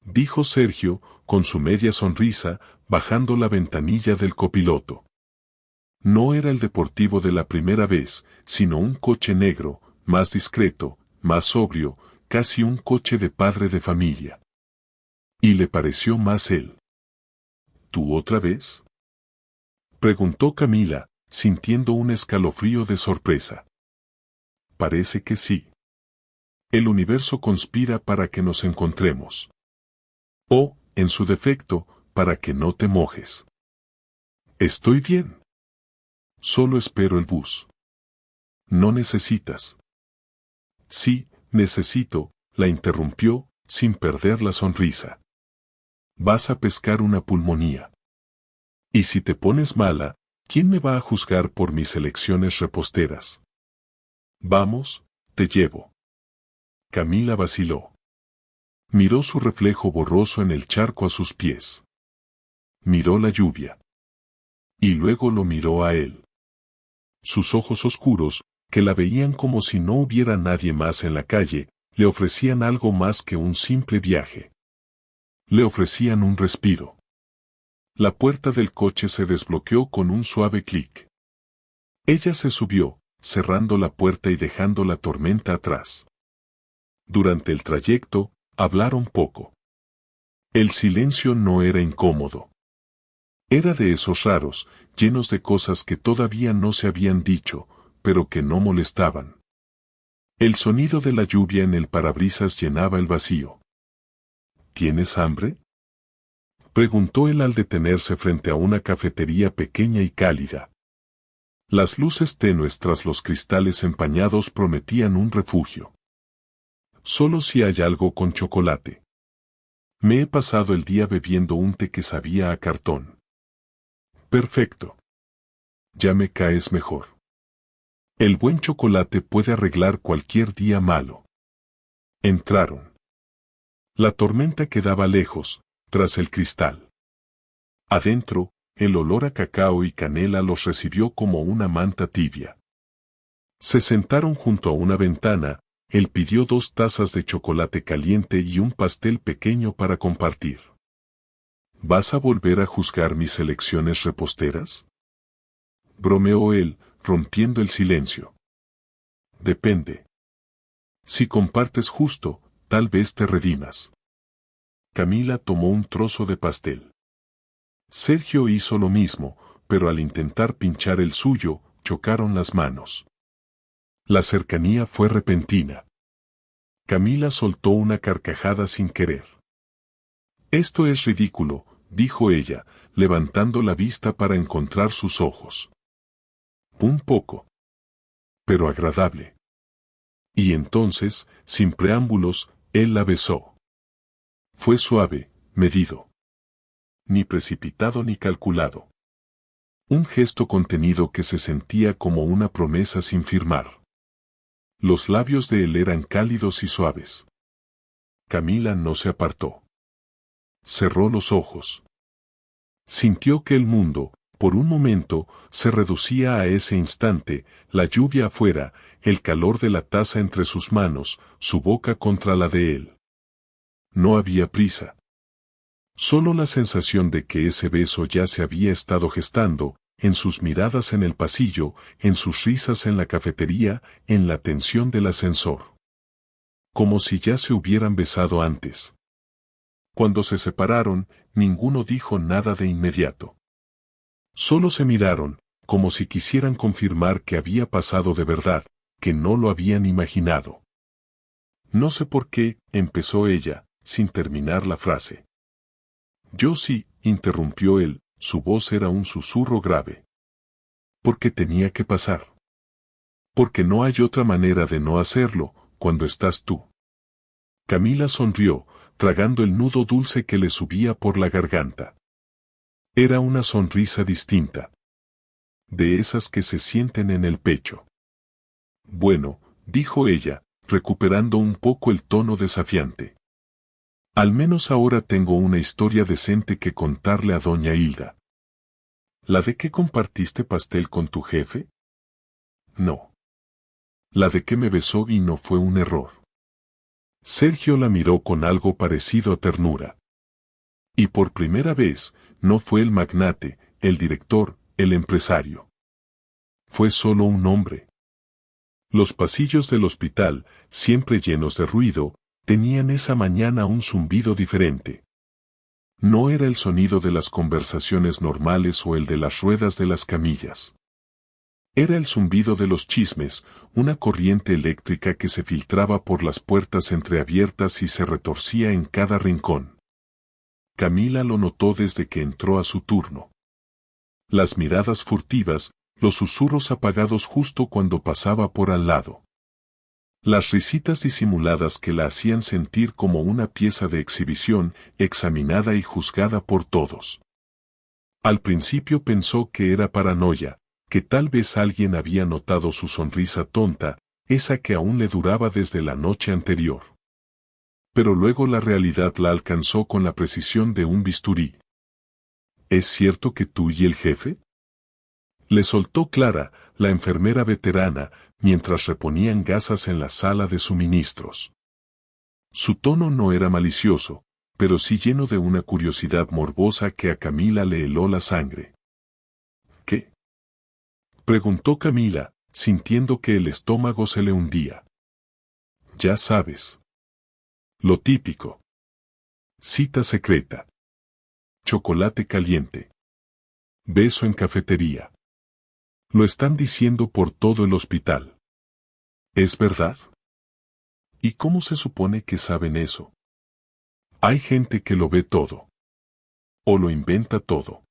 dijo Sergio, con su media sonrisa, bajando la ventanilla del copiloto. No era el deportivo de la primera vez, sino un coche negro, más discreto, más sobrio, casi un coche de padre de familia. Y le pareció más él. ¿Tú otra vez?, preguntó Camila, sintiendo un escalofrío de sorpresa. Parece que sí. El universo conspira para que nos encontremos. O, en su defecto, para que no te mojes. Estoy bien. Solo espero el bus. ¿No necesitas? Sí, necesito, la interrumpió, sin perder la sonrisa. Vas a pescar una pulmonía. Y si te pones mala, ¿quién me va a juzgar por mis elecciones reposteras? Vamos, te llevo. Camila vaciló. Miró su reflejo borroso en el charco a sus pies. Miró la lluvia. Y luego lo miró a él. Sus ojos oscuros, que la veían como si no hubiera nadie más en la calle, le ofrecían algo más que un simple viaje. Le ofrecían un respiro. La puerta del coche se desbloqueó con un suave clic. Ella se subió, cerrando la puerta y dejando la tormenta atrás. Durante el trayecto, hablaron poco. El silencio no era incómodo. Era de esos raros, llenos de cosas que todavía no se habían dicho, pero que no molestaban. El sonido de la lluvia en el parabrisas llenaba el vacío. ¿Tienes hambre?, preguntó él al detenerse frente a una cafetería pequeña y cálida. Las luces tenues tras los cristales empañados prometían un refugio. Solo si hay algo con chocolate. Me he pasado el día bebiendo un té que sabía a cartón. Perfecto. Ya me caes mejor. El buen chocolate puede arreglar cualquier día malo. Entraron. La tormenta quedaba lejos, tras el cristal. Adentro, el olor a cacao y canela los recibió como una manta tibia. Se sentaron junto a una ventana, él pidió 2 tazas de chocolate caliente y un pastel pequeño para compartir. ¿Vas a volver a juzgar mis elecciones reposteras? Bromeó él, rompiendo el silencio. Depende. Si compartes justo, tal vez te redimas. Camila tomó un trozo de pastel. Sergio hizo lo mismo, pero al intentar pinchar el suyo, chocaron las manos. La cercanía fue repentina. Camila soltó una carcajada sin querer. Esto es ridículo, dijo ella, levantando la vista para encontrar sus ojos. Un poco. Pero agradable. Y entonces, sin preámbulos, él la besó. Fue suave, medido. Ni precipitado ni calculado. Un gesto contenido que se sentía como una promesa sin firmar. Los labios de él eran cálidos y suaves. Camila no se apartó. Cerró los ojos. Sintió que el mundo, por un momento, se reducía a ese instante, la lluvia afuera, el calor de la taza entre sus manos, su boca contra la de él. No había prisa. Solo la sensación de que ese beso ya se había estado gestando, en sus miradas en el pasillo, en sus risas en la cafetería, en la tensión del ascensor. Como si ya se hubieran besado antes. Cuando se separaron, ninguno dijo nada de inmediato. Solo se miraron, como si quisieran confirmar que había pasado de verdad, que no lo habían imaginado. No sé por qué, empezó ella, sin terminar la frase. Yo sí, interrumpió él, su voz era un susurro grave. Porque tenía que pasar. Porque no hay otra manera de no hacerlo, cuando estás tú. Camila sonrió, tragando el nudo dulce que le subía por la garganta. Era una sonrisa distinta. De esas que se sienten en el pecho. Bueno, dijo ella, recuperando un poco el tono desafiante. Al menos ahora tengo una historia decente que contarle a doña Hilda. ¿La de que compartiste pastel con tu jefe? No. La de que me besó y no fue un error. Sergio la miró con algo parecido a ternura. Y por primera vez, no fue el magnate, el director, el empresario. Fue solo un hombre. Los pasillos del hospital, siempre llenos de ruido, tenían esa mañana un zumbido diferente. No era el sonido de las conversaciones normales o el de las ruedas de las camillas. Era el zumbido de los chismes, una corriente eléctrica que se filtraba por las puertas entreabiertas y se retorcía en cada rincón. Camila lo notó desde que entró a su turno. Las miradas furtivas, los susurros apagados justo cuando pasaba por al lado. Las risitas disimuladas que la hacían sentir como una pieza de exhibición, examinada y juzgada por todos. Al principio pensó que era paranoia, que tal vez alguien había notado su sonrisa tonta, esa que aún le duraba desde la noche anterior. Pero luego la realidad la alcanzó con la precisión de un bisturí. ¿Es cierto que tú y el jefe? Le soltó Clara, la enfermera veterana, mientras reponían gasas en la sala de suministros. Su tono no era malicioso, pero sí lleno de una curiosidad morbosa que a Camila le heló la sangre. ¿Qué? Preguntó Camila, sintiendo que el estómago se le hundía. Ya sabes. Lo típico. Cita secreta. Chocolate caliente. Beso en cafetería. Lo están diciendo por todo el hospital. ¿Es verdad? ¿Y cómo se supone que saben eso? Hay gente que lo ve todo. O lo inventa todo.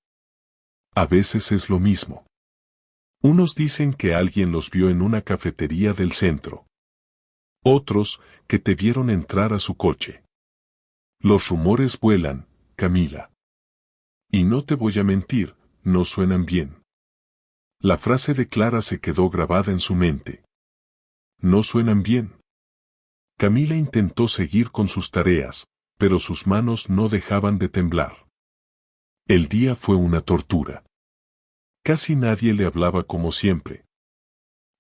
A veces es lo mismo. Unos dicen que alguien los vio en una cafetería del centro. Otros, que te vieron entrar a su coche. Los rumores vuelan, Camila. Y no te voy a mentir, no suenan bien. La frase de Clara se quedó grabada en su mente. No suenan bien. Camila intentó seguir con sus tareas, pero sus manos no dejaban de temblar. El día fue una tortura. Casi nadie le hablaba como siempre.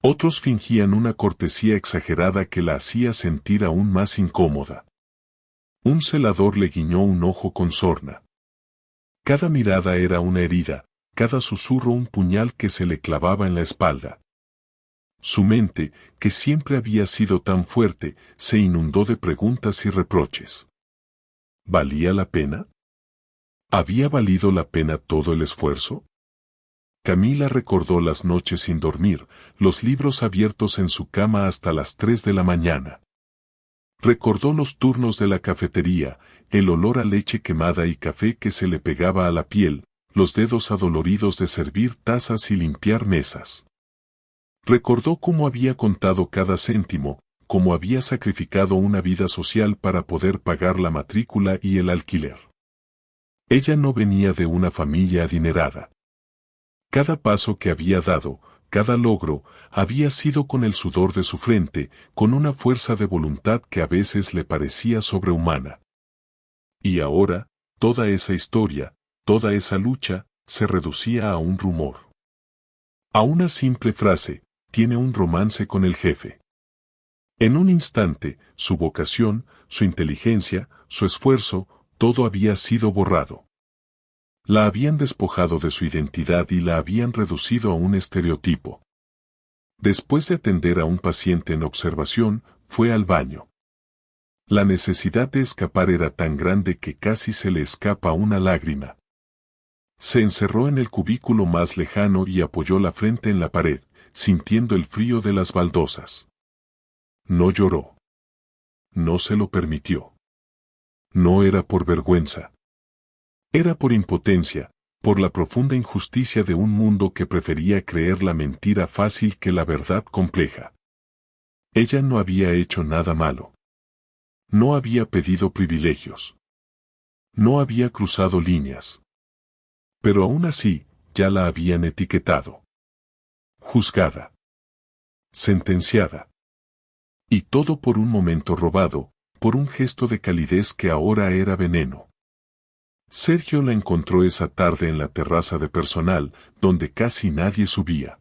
Otros fingían una cortesía exagerada que la hacía sentir aún más incómoda. Un celador le guiñó un ojo con sorna. Cada mirada era una herida, cada susurro un puñal que se le clavaba en la espalda. Su mente, que siempre había sido tan fuerte, se inundó de preguntas y reproches. ¿Valía la pena? ¿Había valido la pena todo el esfuerzo? Camila recordó las noches sin dormir, los libros abiertos en su cama hasta las 3 de la mañana. Recordó los turnos de la cafetería, el olor a leche quemada y café que se le pegaba a la piel, los dedos adoloridos de servir tazas y limpiar mesas. Recordó cómo había contado cada céntimo, cómo había sacrificado una vida social para poder pagar la matrícula y el alquiler. Ella no venía de una familia adinerada. Cada paso que había dado, cada logro, había sido con el sudor de su frente, con una fuerza de voluntad que a veces le parecía sobrehumana. Y ahora, toda esa historia, toda esa lucha, se reducía a un rumor. A una simple frase: tiene un romance con el jefe. En un instante, su vocación, su inteligencia, su esfuerzo, todo había sido borrado. La habían despojado de su identidad y la habían reducido a un estereotipo. Después de atender a un paciente en observación, fue al baño. La necesidad de escapar era tan grande que casi se le escapa una lágrima. Se encerró en el cubículo más lejano y apoyó la frente en la pared, sintiendo el frío de las baldosas. No lloró. No se lo permitió. No era por vergüenza. Era por impotencia, por la profunda injusticia de un mundo que prefería creer la mentira fácil que la verdad compleja. Ella no había hecho nada malo. No había pedido privilegios. No había cruzado líneas. Pero aún así, ya la habían etiquetado. Juzgada. Sentenciada. Y todo por un momento robado, por un gesto de calidez que ahora era veneno. Sergio la encontró esa tarde en la terraza de personal, donde casi nadie subía.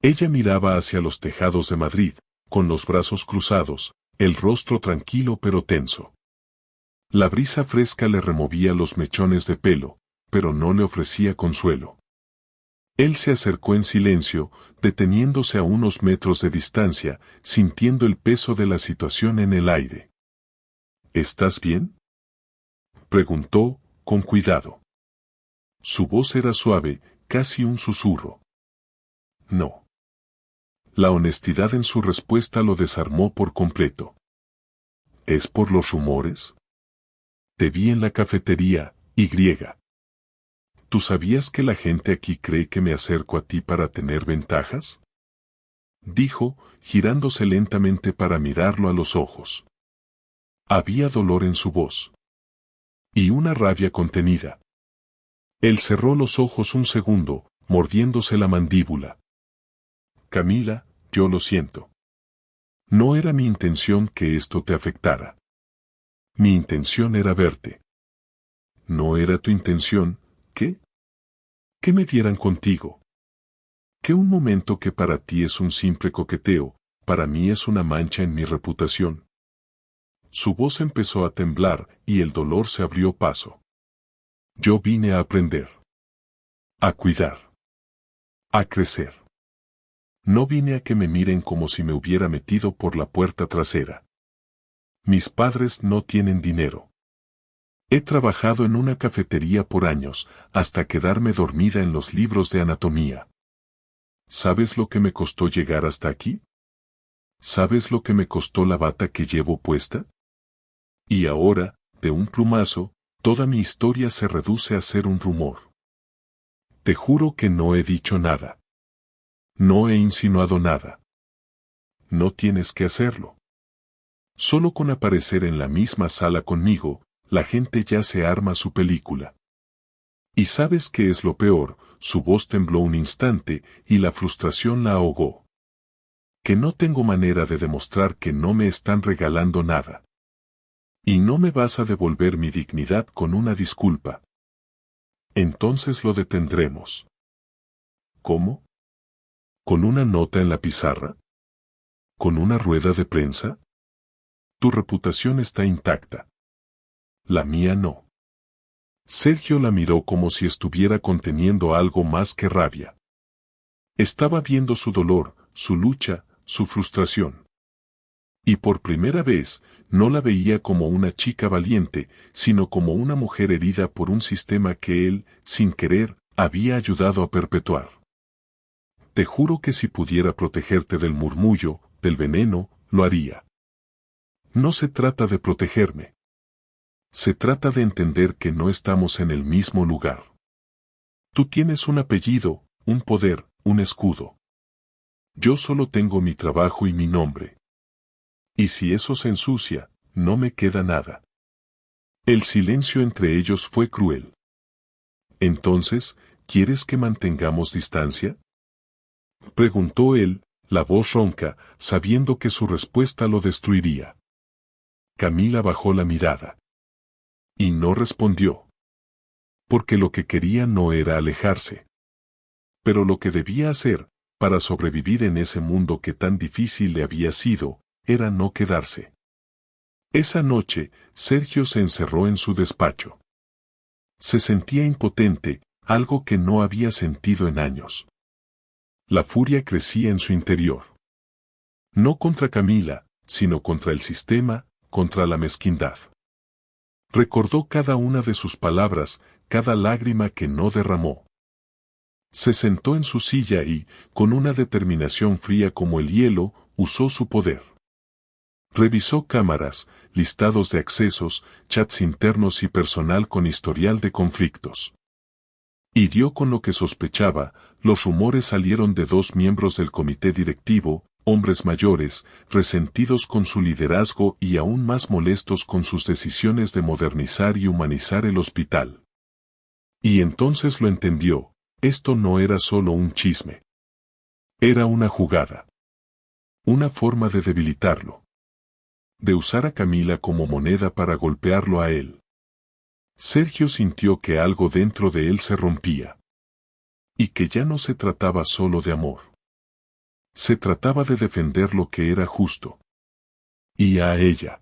Ella miraba hacia los tejados de Madrid, con los brazos cruzados, el rostro tranquilo pero tenso. La brisa fresca le removía los mechones de pelo, pero no le ofrecía consuelo. Él se acercó en silencio, deteniéndose a unos metros de distancia, sintiendo el peso de la situación en el aire. ¿Estás bien?, preguntó, con cuidado. Su voz era suave, casi un susurro. No. La honestidad en su respuesta lo desarmó por completo. ¿Es por los rumores? Te vi en la cafetería, Y. ¿Tú sabías que la gente aquí cree que me acerco a ti para tener ventajas?, dijo, girándose lentamente para mirarlo a los ojos. Había dolor en su voz. Y una rabia contenida. Él cerró los ojos un segundo, mordiéndose la mandíbula. Camila, yo lo siento. No era mi intención que esto te afectara. Mi intención era verte. ¿No era tu intención, qué? Que me dieran contigo. Que un momento que para ti es un simple coqueteo, para mí es una mancha en mi reputación. Su voz empezó a temblar y el dolor se abrió paso. Yo vine a aprender. A cuidar. A crecer. No vine a que me miren como si me hubiera metido por la puerta trasera. Mis padres no tienen dinero. He trabajado en una cafetería por años, hasta quedarme dormida en los libros de anatomía. ¿Sabes lo que me costó llegar hasta aquí? ¿Sabes lo que me costó la bata que llevo puesta? Y ahora, de un plumazo, toda mi historia se reduce a ser un rumor. Te juro que no he dicho nada. No he insinuado nada. No tienes que hacerlo. Solo con aparecer en la misma sala conmigo, la gente ya se arma su película. ¿Y sabes qué es lo peor? Su voz tembló un instante y la frustración la ahogó. que no tengo manera de demostrar que no me están regalando nada. Y no me vas a devolver mi dignidad con una disculpa. Entonces lo detendremos. ¿Cómo? ¿Con una nota en la pizarra? ¿Con una rueda de prensa? Tu reputación está intacta. La mía no. Sergio la miró como si estuviera conteniendo algo más que rabia. Estaba viendo su dolor, su lucha, su frustración. Y por primera vez, no la veía como una chica valiente, sino como una mujer herida por un sistema que él, sin querer, había ayudado a perpetuar. Te juro que si pudiera protegerte del murmullo, del veneno, lo haría. No se trata de protegerme. Se trata de entender que no estamos en el mismo lugar. Tú tienes un apellido, un poder, un escudo. Yo solo tengo mi trabajo y mi nombre. Y si eso se ensucia, no me queda nada. El silencio entre ellos fue cruel. Entonces, ¿quieres que mantengamos distancia? Preguntó él, la voz ronca, sabiendo que su respuesta lo destruiría. Camila bajó la mirada. Y no respondió. Porque lo que quería no era alejarse. Pero lo que debía hacer, para sobrevivir en ese mundo que tan difícil le había sido, era no quedarse. Esa noche, Sergio se encerró en su despacho. Se sentía impotente, algo que no había sentido en años. La furia crecía en su interior. No contra Camila, sino contra el sistema, contra la mezquindad. Recordó cada una de sus palabras, cada lágrima que no derramó. Se sentó en su silla y, con una determinación fría como el hielo, usó su poder. Revisó cámaras, listados de accesos, chats internos y personal con historial de conflictos. Y dio con lo que sospechaba, los rumores salieron de 2 miembros del comité directivo, hombres mayores, resentidos con su liderazgo y aún más molestos con sus decisiones de modernizar y humanizar el hospital. Y entonces lo entendió, esto no era solo un chisme. Era una jugada. Una forma de debilitarlo. De usar a Camila como moneda para golpearlo a él. Sergio sintió que algo dentro de él se rompía. Y que ya no se trataba solo de amor. Se trataba de defender lo que era justo. Y a ella.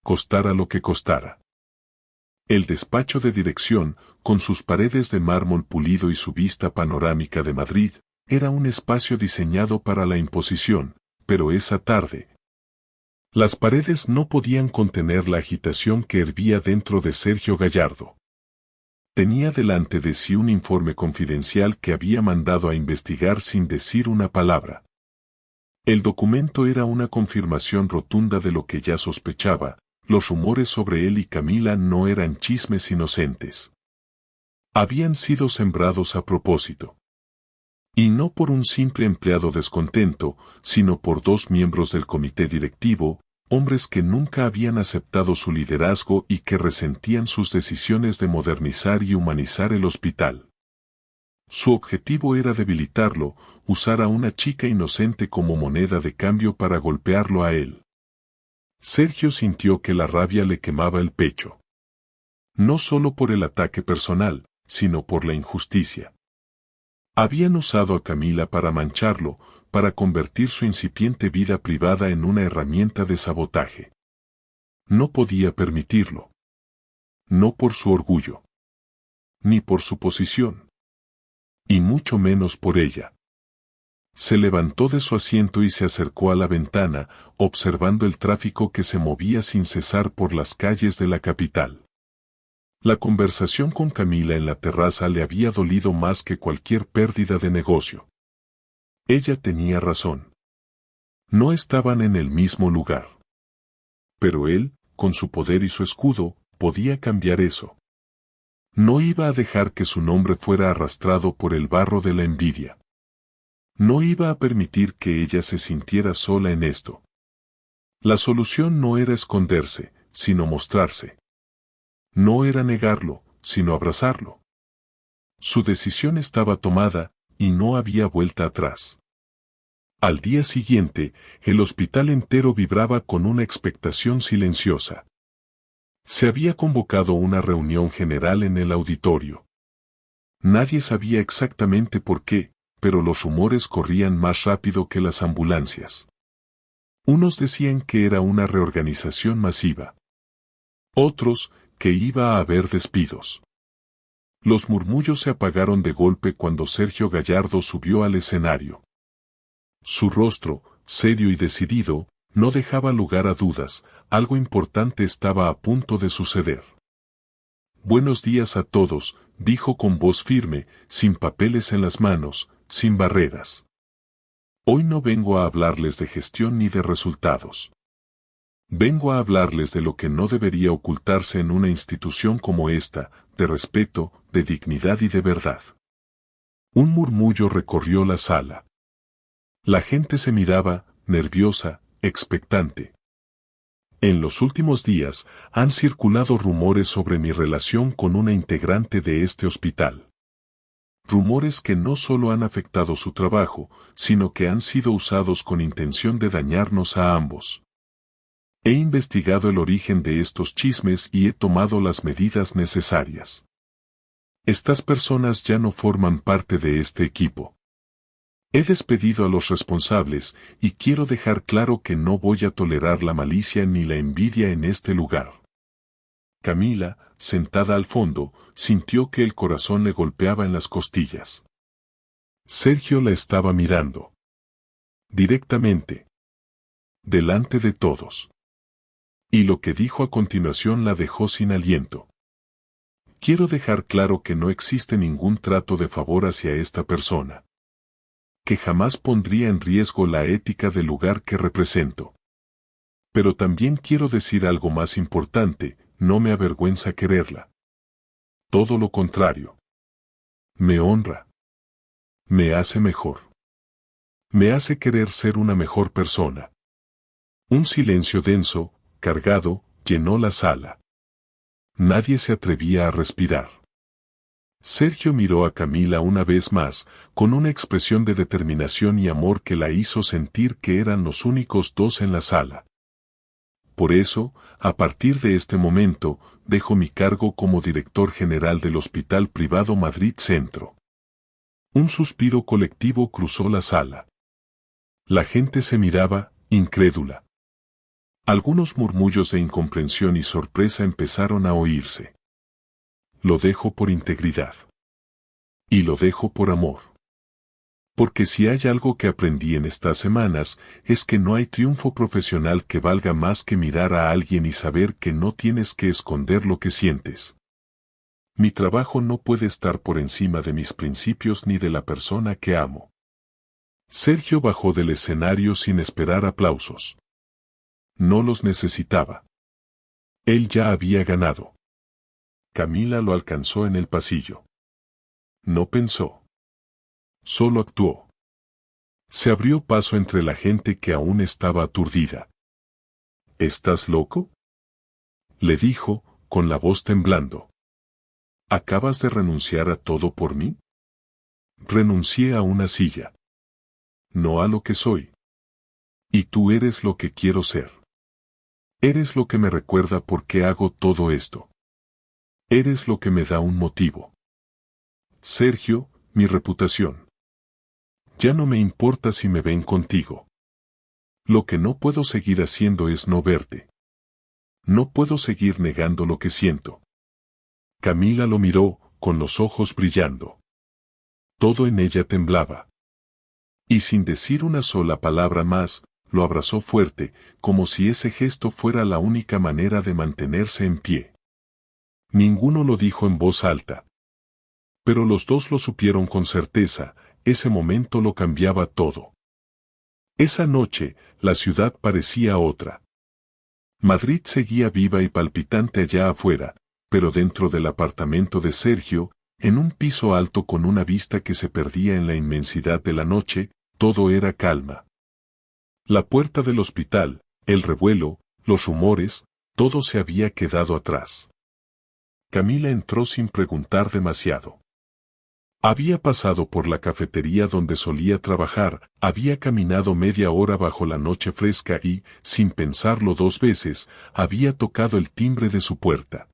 Costara lo que costara. El despacho de dirección, con sus paredes de mármol pulido y su vista panorámica de Madrid, era un espacio diseñado para la imposición, pero esa tarde. Las paredes no podían contener la agitación que hervía dentro de Sergio Gallardo. Tenía delante de sí un informe confidencial que había mandado a investigar sin decir una palabra. El documento era una confirmación rotunda de lo que ya sospechaba, los rumores sobre él y Camila no eran chismes inocentes. Habían sido sembrados a propósito. Y no por un simple empleado descontento, sino por 2 miembros del comité directivo, hombres que nunca habían aceptado su liderazgo y que resentían sus decisiones de modernizar y humanizar el hospital. Su objetivo era debilitarlo, usar a una chica inocente como moneda de cambio para golpearlo a él. Sergio sintió que la rabia le quemaba el pecho. No solo por el ataque personal, sino por la injusticia. Habían usado a Camila para mancharlo, para convertir su incipiente vida privada en una herramienta de sabotaje. No podía permitirlo. No por su orgullo. Ni por su posición. Y mucho menos por ella. Se levantó de su asiento y se acercó a la ventana, observando el tráfico que se movía sin cesar por las calles de la capital. La conversación con Camila en la terraza le había dolido más que cualquier pérdida de negocio. Ella tenía razón. No estaban en el mismo lugar. Pero él, con su poder y su escudo, podía cambiar eso. No iba a dejar que su nombre fuera arrastrado por el barro de la envidia. No iba a permitir que ella se sintiera sola en esto. La solución no era esconderse, sino mostrarse. No era negarlo, sino abrazarlo. Su decisión estaba tomada, y no había vuelta atrás. Al día siguiente, el hospital entero vibraba con una expectación silenciosa. Se había convocado una reunión general en el auditorio. Nadie sabía exactamente por qué, pero los rumores corrían más rápido que las ambulancias. Unos decían que era una reorganización masiva. Otros, que iba a haber despidos. Los murmullos se apagaron de golpe cuando Sergio Gallardo subió al escenario. Su rostro, serio y decidido, no dejaba lugar a dudas, algo importante estaba a punto de suceder. Buenos días a todos, dijo con voz firme, sin papeles en las manos, sin barreras. Hoy no vengo a hablarles de gestión ni de resultados. Vengo a hablarles de lo que no debería ocultarse en una institución como esta, de respeto, de dignidad y de verdad. Un murmullo recorrió la sala. La gente se miraba, nerviosa, expectante. En los últimos días, han circulado rumores sobre mi relación con una integrante de este hospital. Rumores que no solo han afectado su trabajo, sino que han sido usados con intención de dañarnos a ambos. He investigado el origen de estos chismes y he tomado las medidas necesarias. Estas personas ya no forman parte de este equipo. He despedido a los responsables y quiero dejar claro que no voy a tolerar la malicia ni la envidia en este lugar. Camila, sentada al fondo, sintió que el corazón le golpeaba en las costillas. Sergio la estaba mirando. Directamente. Delante de todos. Y lo que dijo a continuación la dejó sin aliento. Quiero dejar claro que no existe ningún trato de favor hacia esta persona. Que jamás pondría en riesgo la ética del lugar que represento. Pero también quiero decir algo más importante, no me avergüenza quererla. Todo lo contrario. Me honra. Me hace mejor. Me hace querer ser una mejor persona. Un silencio denso, cargado, llenó la sala. Nadie se atrevía a respirar. Sergio miró a Camila una vez más, con una expresión de determinación y amor que la hizo sentir que eran los únicos dos en la sala. Por eso, a partir de este momento, dejo mi cargo como director general del Hospital Privado Madrid Centro. Un suspiro colectivo cruzó la sala. La gente se miraba, incrédula. Algunos murmullos de incomprensión y sorpresa empezaron a oírse. Lo dejo por integridad. Y lo dejo por amor. Porque si hay algo que aprendí en estas semanas, es que no hay triunfo profesional que valga más que mirar a alguien y saber que no tienes que esconder lo que sientes. Mi trabajo no puede estar por encima de mis principios ni de la persona que amo. Sergio bajó del escenario sin esperar aplausos. No los necesitaba. Él ya había ganado. Camila lo alcanzó en el pasillo. No pensó. Solo actuó. Se abrió paso entre la gente que aún estaba aturdida. ¿Estás loco?, le dijo, con la voz temblando. ¿Acabas de renunciar a todo por mí? Renuncié a una silla. No a lo que soy. Y tú eres lo que quiero ser. Eres lo que me recuerda por qué hago todo esto. Eres lo que me da un motivo. Sergio, mi reputación. Ya no me importa si me ven contigo. Lo que no puedo seguir haciendo es no verte. No puedo seguir negando lo que siento. Camila lo miró, con los ojos brillando. Todo en ella temblaba. Y sin decir una sola palabra más, lo abrazó fuerte, como si ese gesto fuera la única manera de mantenerse en pie. Ninguno lo dijo en voz alta. Pero los dos lo supieron con certeza, ese momento lo cambiaba todo. Esa noche, la ciudad parecía otra. Madrid seguía viva y palpitante allá afuera, pero dentro del apartamento de Sergio, en un piso alto con una vista que se perdía en la inmensidad de la noche, todo era calma. La puerta del hospital, el revuelo, los rumores, todo se había quedado atrás. Camila entró sin preguntar demasiado. Había pasado por la cafetería donde solía trabajar, había caminado media hora bajo la noche fresca y, sin pensarlo dos veces, había tocado el timbre de su puerta.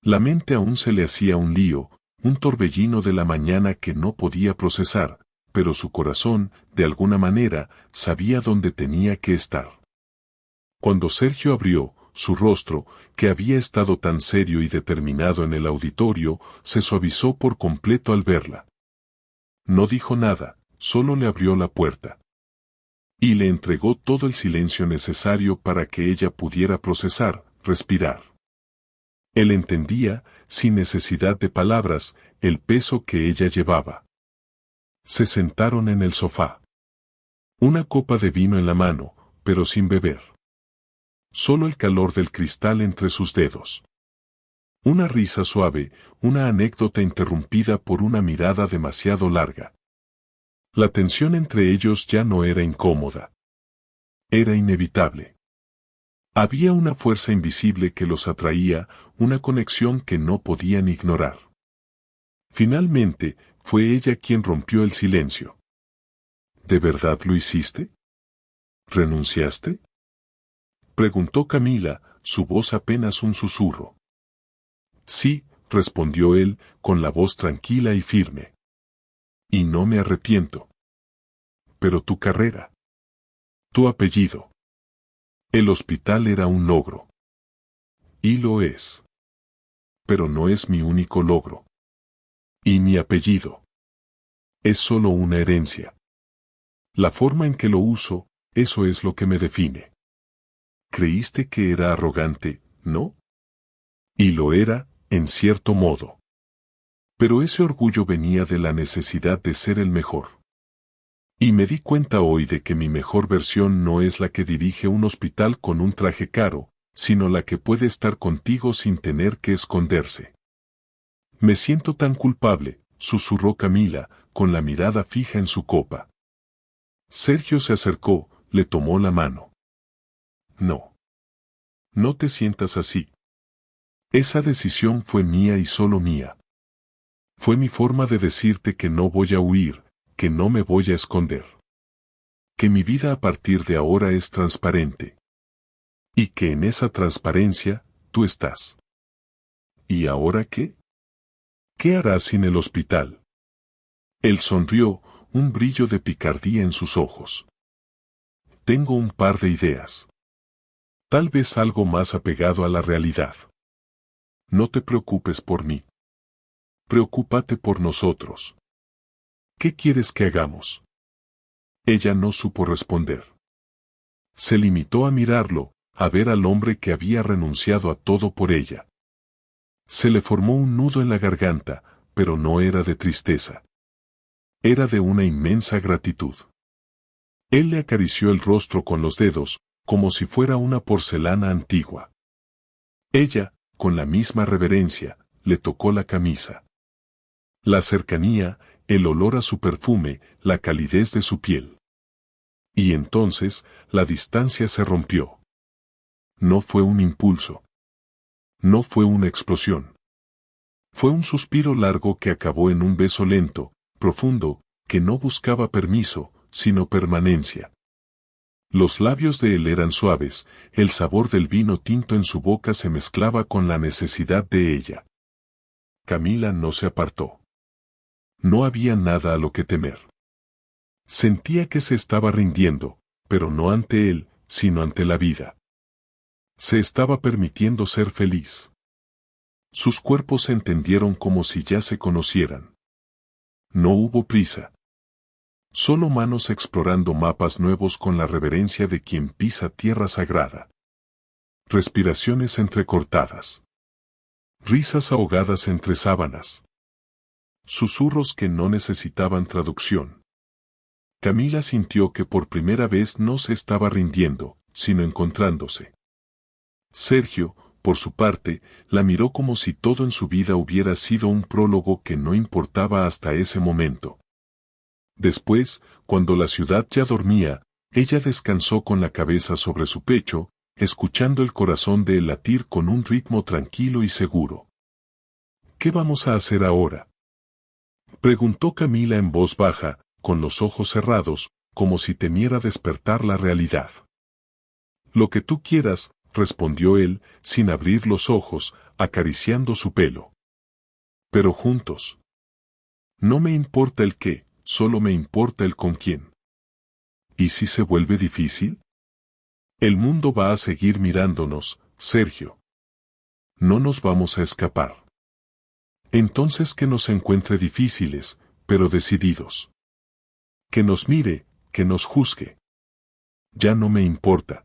La mente aún se le hacía un lío, un torbellino de la mañana que no podía procesar, pero su corazón, de alguna manera, sabía dónde tenía que estar. Cuando Sergio abrió, su rostro, que había estado tan serio y determinado en el auditorio, se suavizó por completo al verla. No dijo nada, solo le abrió la puerta. Y le entregó todo el silencio necesario para que ella pudiera procesar, respirar. Él entendía, sin necesidad de palabras, el peso que ella llevaba. Se sentaron en el sofá. Una copa de vino en la mano, pero sin beber. Solo el calor del cristal entre sus dedos. Una risa suave, una anécdota interrumpida por una mirada demasiado larga. La tensión entre ellos ya no era incómoda. Era inevitable. Había una fuerza invisible que los atraía, una conexión que no podían ignorar. Finalmente, fue ella quien rompió el silencio. ¿De verdad lo hiciste? ¿Renunciaste? Preguntó Camila, su voz apenas un susurro. Sí, respondió él, con la voz tranquila y firme. Y no me arrepiento. Pero tu carrera. Tu apellido. El hospital era un logro. Y lo es. Pero no es mi único logro. Y mi apellido. Es solo una herencia. La forma en que lo uso, eso es lo que me define. Creíste que era arrogante, ¿no? Y lo era, en cierto modo. Pero ese orgullo venía de la necesidad de ser el mejor. Y me di cuenta hoy de que mi mejor versión no es la que dirige un hospital con un traje caro, sino la que puede estar contigo sin tener que esconderse. Me siento tan culpable, susurró Camila, con la mirada fija en su copa. Sergio se acercó, le tomó la mano. No. No te sientas así. Esa decisión fue mía y solo mía. Fue mi forma de decirte que no voy a huir, que no me voy a esconder. Que mi vida a partir de ahora es transparente. Y que en esa transparencia, tú estás. ¿Y ahora qué? ¿Qué harás sin el hospital? Él sonrió, un brillo de picardía en sus ojos. Tengo un par de ideas. Tal vez algo más apegado a la realidad. No te preocupes por mí. Preocúpate por nosotros. ¿Qué quieres que hagamos? Ella no supo responder. Se limitó a mirarlo, a ver al hombre que había renunciado a todo por ella. Se le formó un nudo en la garganta, pero no era de tristeza. Era de una inmensa gratitud. Él le acarició el rostro con los dedos, como si fuera una porcelana antigua. Ella, con la misma reverencia, le tocó la camisa. La cercanía, el olor a su perfume, la calidez de su piel. Y entonces, la distancia se rompió. No fue un impulso. No fue una explosión. Fue un suspiro largo que acabó en un beso lento, profundo, que no buscaba permiso, sino permanencia. Los labios de él eran suaves, el sabor del vino tinto en su boca se mezclaba con la necesidad de ella. Camila no se apartó. No había nada a lo que temer. Sentía que se estaba rindiendo, pero no ante él, sino ante la vida. Se estaba permitiendo ser feliz. Sus cuerpos se entendieron como si ya se conocieran. No hubo prisa. Solo manos explorando mapas nuevos con la reverencia de quien pisa tierra sagrada. Respiraciones entrecortadas. Risas ahogadas entre sábanas. Susurros que no necesitaban traducción. Camila sintió que por primera vez no se estaba rindiendo, sino encontrándose. Sergio, por su parte, la miró como si todo en su vida hubiera sido un prólogo que no importaba hasta ese momento. Después, cuando la ciudad ya dormía, ella descansó con la cabeza sobre su pecho, escuchando el corazón de él latir con un ritmo tranquilo y seguro. ¿Qué vamos a hacer ahora? Preguntó Camila en voz baja, con los ojos cerrados, como si temiera despertar la realidad. Lo que tú quieras, respondió él, sin abrir los ojos, acariciando su pelo. Pero juntos. No me importa el qué, solo me importa el con quién. ¿Y si se vuelve difícil? El mundo va a seguir mirándonos, Sergio. No nos vamos a escapar. Entonces que nos encuentre difíciles, pero decididos. Que nos mire, que nos juzgue. Ya no me importa.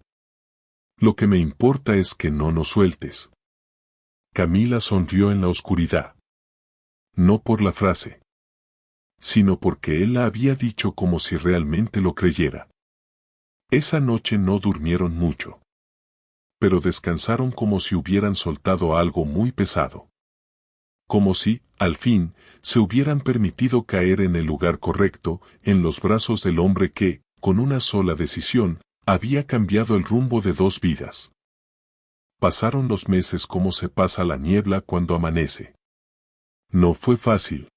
Lo que me importa es que no nos sueltes. Camila sonrió en la oscuridad. No por la frase, sino porque él la había dicho como si realmente lo creyera. Esa noche no durmieron mucho. Pero descansaron como si hubieran soltado algo muy pesado. Como si, al fin, se hubieran permitido caer en el lugar correcto, en los brazos del hombre que, con una sola decisión, había cambiado el rumbo de 2 vidas. Pasaron los meses como se pasa la niebla cuando amanece. No fue fácil.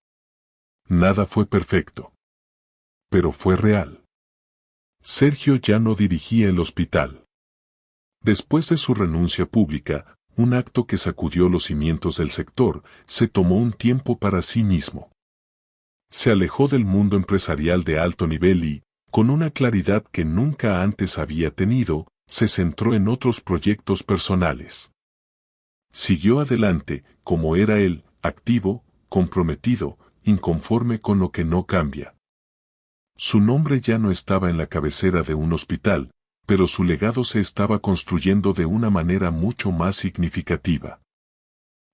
Nada fue perfecto. Pero fue real. Sergio ya no dirigía el hospital. Después de su renuncia pública, un acto que sacudió los cimientos del sector, se tomó un tiempo para sí mismo. Se alejó del mundo empresarial de alto nivel y, con una claridad que nunca antes había tenido, se centró en otros proyectos personales. Siguió adelante, como era él, activo, comprometido, inconforme con lo que no cambia. Su nombre ya no estaba en la cabecera de un hospital, pero su legado se estaba construyendo de una manera mucho más significativa.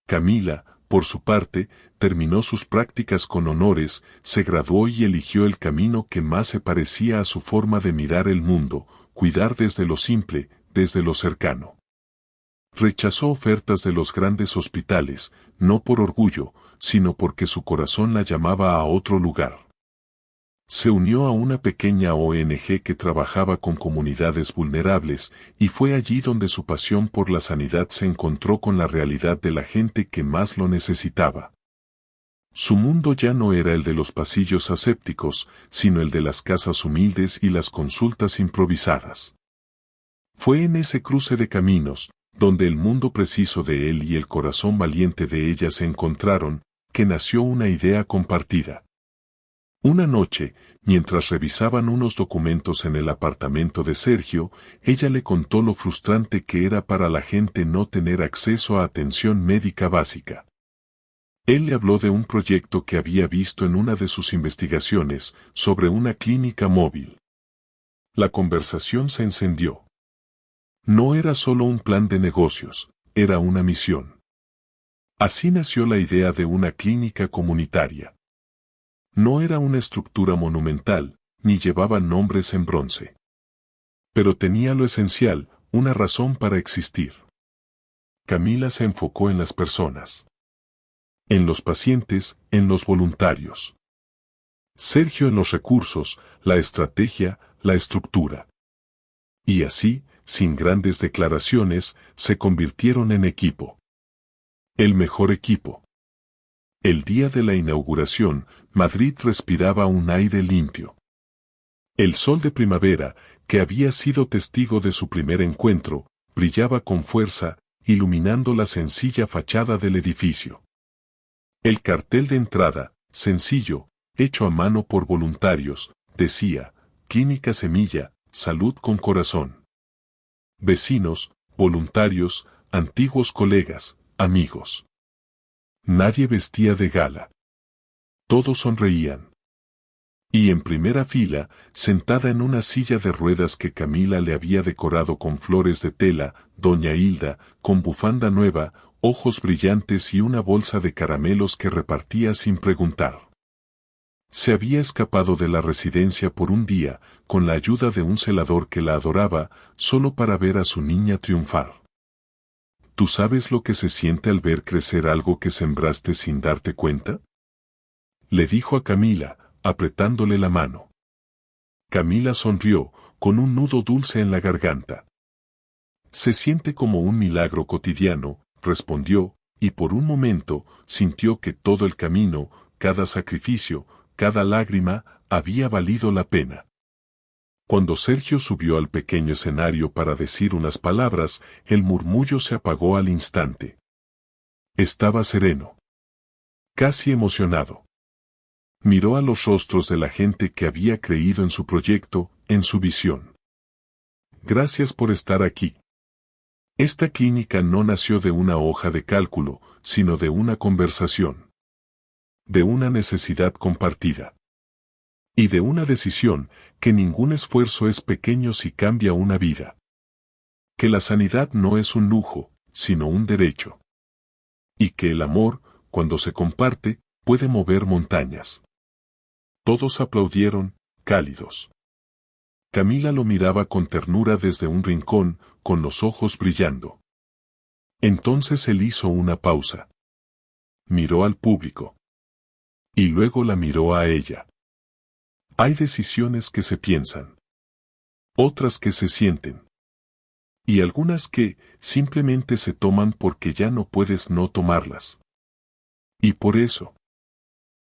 Camila, por su parte, terminó sus prácticas con honores, se graduó y eligió el camino que más se parecía a su forma de mirar el mundo, cuidar desde lo simple, desde lo cercano. Rechazó ofertas de los grandes hospitales, no por orgullo, sino porque su corazón la llamaba a otro lugar. Se unió a una pequeña ONG que trabajaba con comunidades vulnerables, y fue allí donde su pasión por la sanidad se encontró con la realidad de la gente que más lo necesitaba. Su mundo ya no era el de los pasillos asépticos, sino el de las casas humildes y las consultas improvisadas. Fue en ese cruce de caminos, donde el mundo preciso de él y el corazón valiente de ella se encontraron, que nació una idea compartida. Una noche, mientras revisaban unos documentos en el apartamento de Sergio, ella le contó lo frustrante que era para la gente no tener acceso a atención médica básica. Él le habló de un proyecto que había visto en una de sus investigaciones sobre una clínica móvil. La conversación se encendió. No era solo un plan de negocios, era una misión. Así nació la idea de una clínica comunitaria. No era una estructura monumental, ni llevaba nombres en bronce. Pero tenía lo esencial, una razón para existir. Camila se enfocó en las personas. En los pacientes, en los voluntarios. Sergio en los recursos, la estrategia, la estructura. Y así, sin grandes declaraciones, se convirtieron en equipo. El mejor equipo. El día de la inauguración, Madrid respiraba un aire limpio. El sol de primavera, que había sido testigo de su primer encuentro, brillaba con fuerza, iluminando la sencilla fachada del edificio. El cartel de entrada, sencillo, hecho a mano por voluntarios, decía, Clínica Semilla, salud con corazón. Vecinos, voluntarios, antiguos colegas, amigos. Nadie vestía de gala. Todos sonreían. Y en primera fila, sentada en una silla de ruedas que Camila le había decorado con flores de tela, doña Hilda, con bufanda nueva, ojos brillantes y una bolsa de caramelos que repartía sin preguntar. Se había escapado de la residencia por un día, con la ayuda de un celador que la adoraba, solo para ver a su niña triunfar. ¿Tú sabes lo que se siente al ver crecer algo que sembraste sin darte cuenta? Le dijo a Camila, apretándole la mano. Camila sonrió, con un nudo dulce en la garganta. Se siente como un milagro cotidiano, respondió, y por un momento, sintió que todo el camino, cada sacrificio, cada lágrima, había valido la pena. Cuando Sergio subió al pequeño escenario para decir unas palabras, el murmullo se apagó al instante. Estaba sereno, casi emocionado. Miró a los rostros de la gente que había creído en su proyecto, en su visión. Gracias por estar aquí. Esta clínica no nació de una hoja de cálculo, sino de una conversación. De una necesidad compartida. Y de una decisión, que ningún esfuerzo es pequeño si cambia una vida. Que la sanidad no es un lujo, sino un derecho. Y que el amor, cuando se comparte, puede mover montañas. Todos aplaudieron, cálidos. Camila lo miraba con ternura desde un rincón, con los ojos brillando. Entonces él hizo una pausa. Miró al público. Y luego la miró a ella. Hay decisiones que se piensan. Otras que se sienten. Y algunas que, simplemente se toman porque ya no puedes no tomarlas. Y por eso.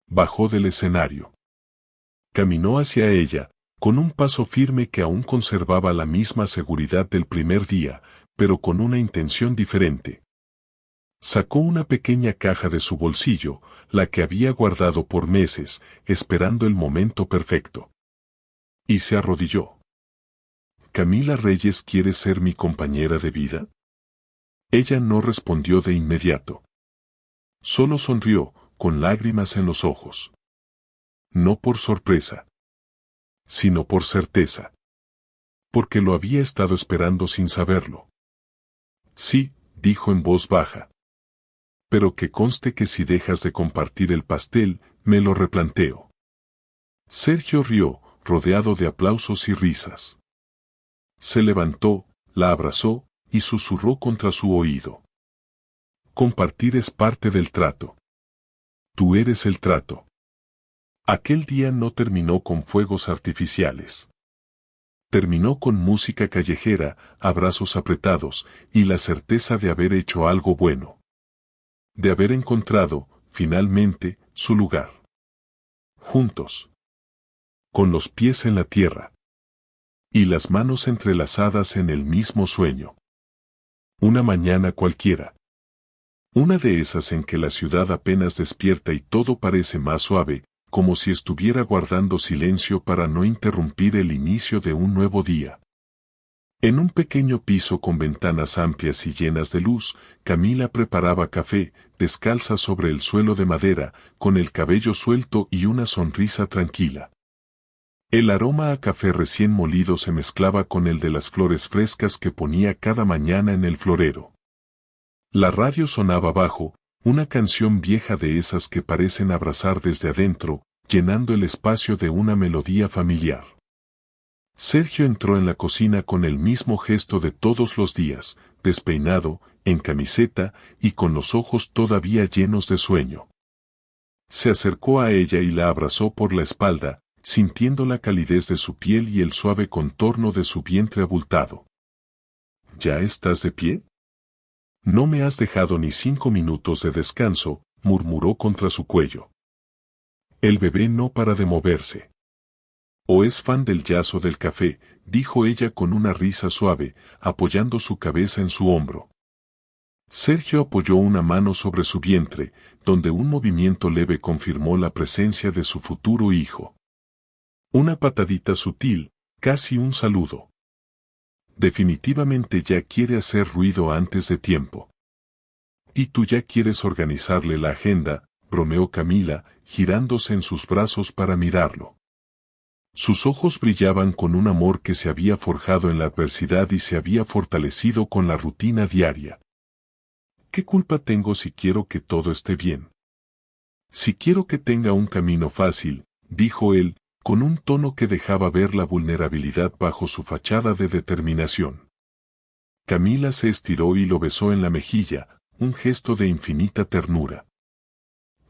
Bajó del escenario. Caminó hacia ella, con un paso firme que aún conservaba la misma seguridad del primer día, pero con una intención diferente. Sacó una pequeña caja de su bolsillo, la que había guardado por meses, esperando el momento perfecto. Y se arrodilló. ¿Camila Reyes quiere ser mi compañera de vida? Ella no respondió de inmediato. Solo sonrió, con lágrimas en los ojos. No por sorpresa, sino por certeza. Porque lo había estado esperando sin saberlo. Sí, dijo en voz baja. Pero que conste que si dejas de compartir el pastel, me lo replanteo. Sergio rió, rodeado de aplausos y risas. Se levantó, la abrazó, y susurró contra su oído. Compartir es parte del trato. Tú eres el trato. Aquel día no terminó con fuegos artificiales. Terminó con música callejera, abrazos apretados, y la certeza de haber hecho algo bueno. De haber encontrado, finalmente, su lugar. Juntos. Con los pies en la tierra. Y las manos entrelazadas en el mismo sueño. Una mañana cualquiera. Una de esas en que la ciudad apenas despierta y todo parece más suave, como si estuviera guardando silencio para no interrumpir el inicio de un nuevo día. En un pequeño piso con ventanas amplias y llenas de luz, Camila preparaba café, descalza sobre el suelo de madera, con el cabello suelto y una sonrisa tranquila. El aroma a café recién molido se mezclaba con el de las flores frescas que ponía cada mañana en el florero. La radio sonaba bajo, una canción vieja de esas que parecen abrazar desde adentro, llenando el espacio de una melodía familiar. Sergio entró en la cocina con el mismo gesto de todos los días, despeinado, en camiseta y con los ojos todavía llenos de sueño. Se acercó a ella y la abrazó por la espalda, sintiendo la calidez de su piel y el suave contorno de su vientre abultado. ¿Ya estás de pie? No me has dejado ni 5 minutos de descanso, murmuró contra su cuello. El bebé no para de moverse. ¿O es fan del jazz o del café?, dijo ella con una risa suave, apoyando su cabeza en su hombro. Sergio apoyó una mano sobre su vientre, donde un movimiento leve confirmó la presencia de su futuro hijo. Una patadita sutil, casi un saludo. Definitivamente ya quiere hacer ruido antes de tiempo. Y tú ya quieres organizarle la agenda, bromeó Camila, girándose en sus brazos para mirarlo. Sus ojos brillaban con un amor que se había forjado en la adversidad y se había fortalecido con la rutina diaria. ¿Qué culpa tengo si quiero que todo esté bien? Si quiero que tenga un camino fácil, dijo él, con un tono que dejaba ver la vulnerabilidad bajo su fachada de determinación. Camila se estiró y lo besó en la mejilla, un gesto de infinita ternura.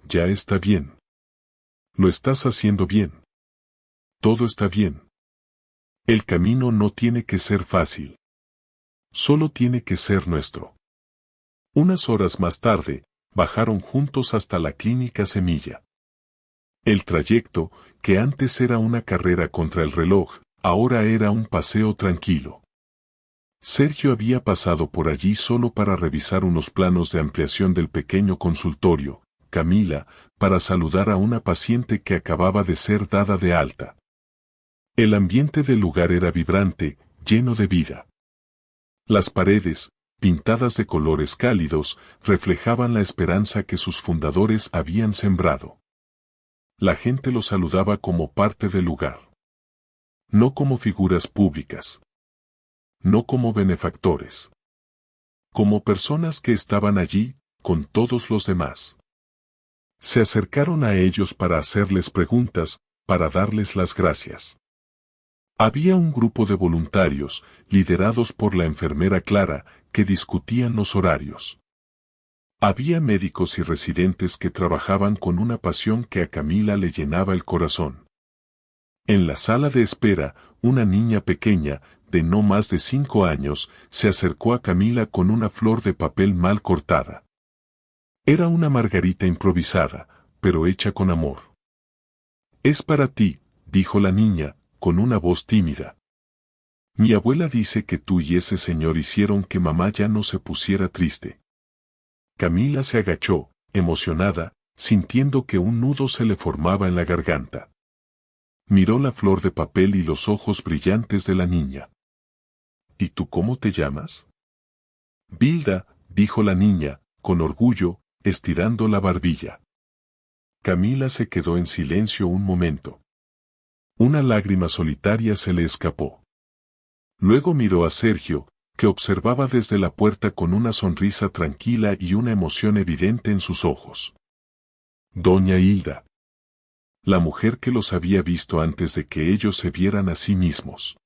Ya está bien. Lo estás haciendo bien. Todo está bien. El camino no tiene que ser fácil. Solo tiene que ser nuestro. Unas horas más tarde, bajaron juntos hasta la clínica Semilla. El trayecto, que antes era una carrera contra el reloj, ahora era un paseo tranquilo. Sergio había pasado por allí solo para revisar unos planos de ampliación del pequeño consultorio, Camila, para saludar a una paciente que acababa de ser dada de alta. El ambiente del lugar era vibrante, lleno de vida. Las paredes, pintadas de colores cálidos, reflejaban la esperanza que sus fundadores habían sembrado. La gente los saludaba como parte del lugar. No como figuras públicas. No como benefactores. Como personas que estaban allí, con todos los demás. Se acercaron a ellos para hacerles preguntas, para darles las gracias. Había un grupo de voluntarios, liderados por la enfermera Clara, que discutían los horarios. Había médicos y residentes que trabajaban con una pasión que a Camila le llenaba el corazón. En la sala de espera, una niña pequeña, de no más de 5 años, se acercó a Camila con una flor de papel mal cortada. Era una margarita improvisada, pero hecha con amor. «Es para ti», dijo la niña, con una voz tímida. «Mi abuela dice que tú y ese señor hicieron que mamá ya no se pusiera triste». Camila se agachó, emocionada, sintiendo que un nudo se le formaba en la garganta. Miró la flor de papel y los ojos brillantes de la niña. «¿Y tú cómo te llamas?» «Bilda», dijo la niña, con orgullo, estirando la barbilla. Camila se quedó en silencio un momento. Una lágrima solitaria se le escapó. Luego miró a Sergio, que observaba desde la puerta con una sonrisa tranquila y una emoción evidente en sus ojos. Doña Hilda. La mujer que los había visto antes de que ellos se vieran a sí mismos.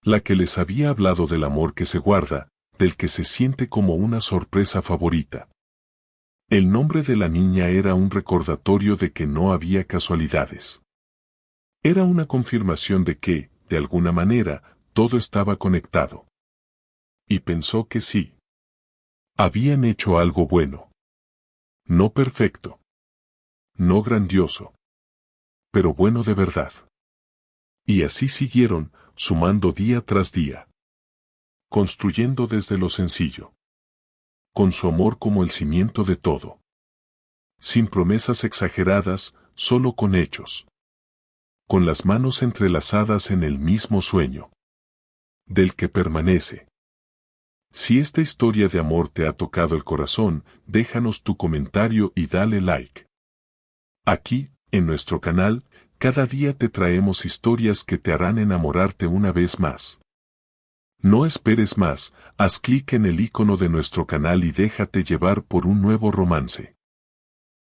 La que les había hablado del amor que se guarda, del que se siente como una sorpresa favorita. El nombre de la niña era un recordatorio de que no había casualidades. Era una confirmación de que, de alguna manera, todo estaba conectado. Y pensó que sí. Habían hecho algo bueno. No perfecto. No grandioso. Pero bueno de verdad. Y así siguieron, sumando día tras día. Construyendo desde lo sencillo. Con su amor como el cimiento de todo. Sin promesas exageradas, solo con hechos. Con las manos entrelazadas en el mismo sueño. Del que permanece. Si esta historia de amor te ha tocado el corazón, déjanos tu comentario y dale like. Aquí, en nuestro canal, cada día te traemos historias que te harán enamorarte una vez más. No esperes más, haz clic en el icono de nuestro canal y déjate llevar por un nuevo romance.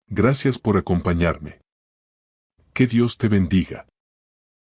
Gracias por acompañarme. Que Dios te bendiga.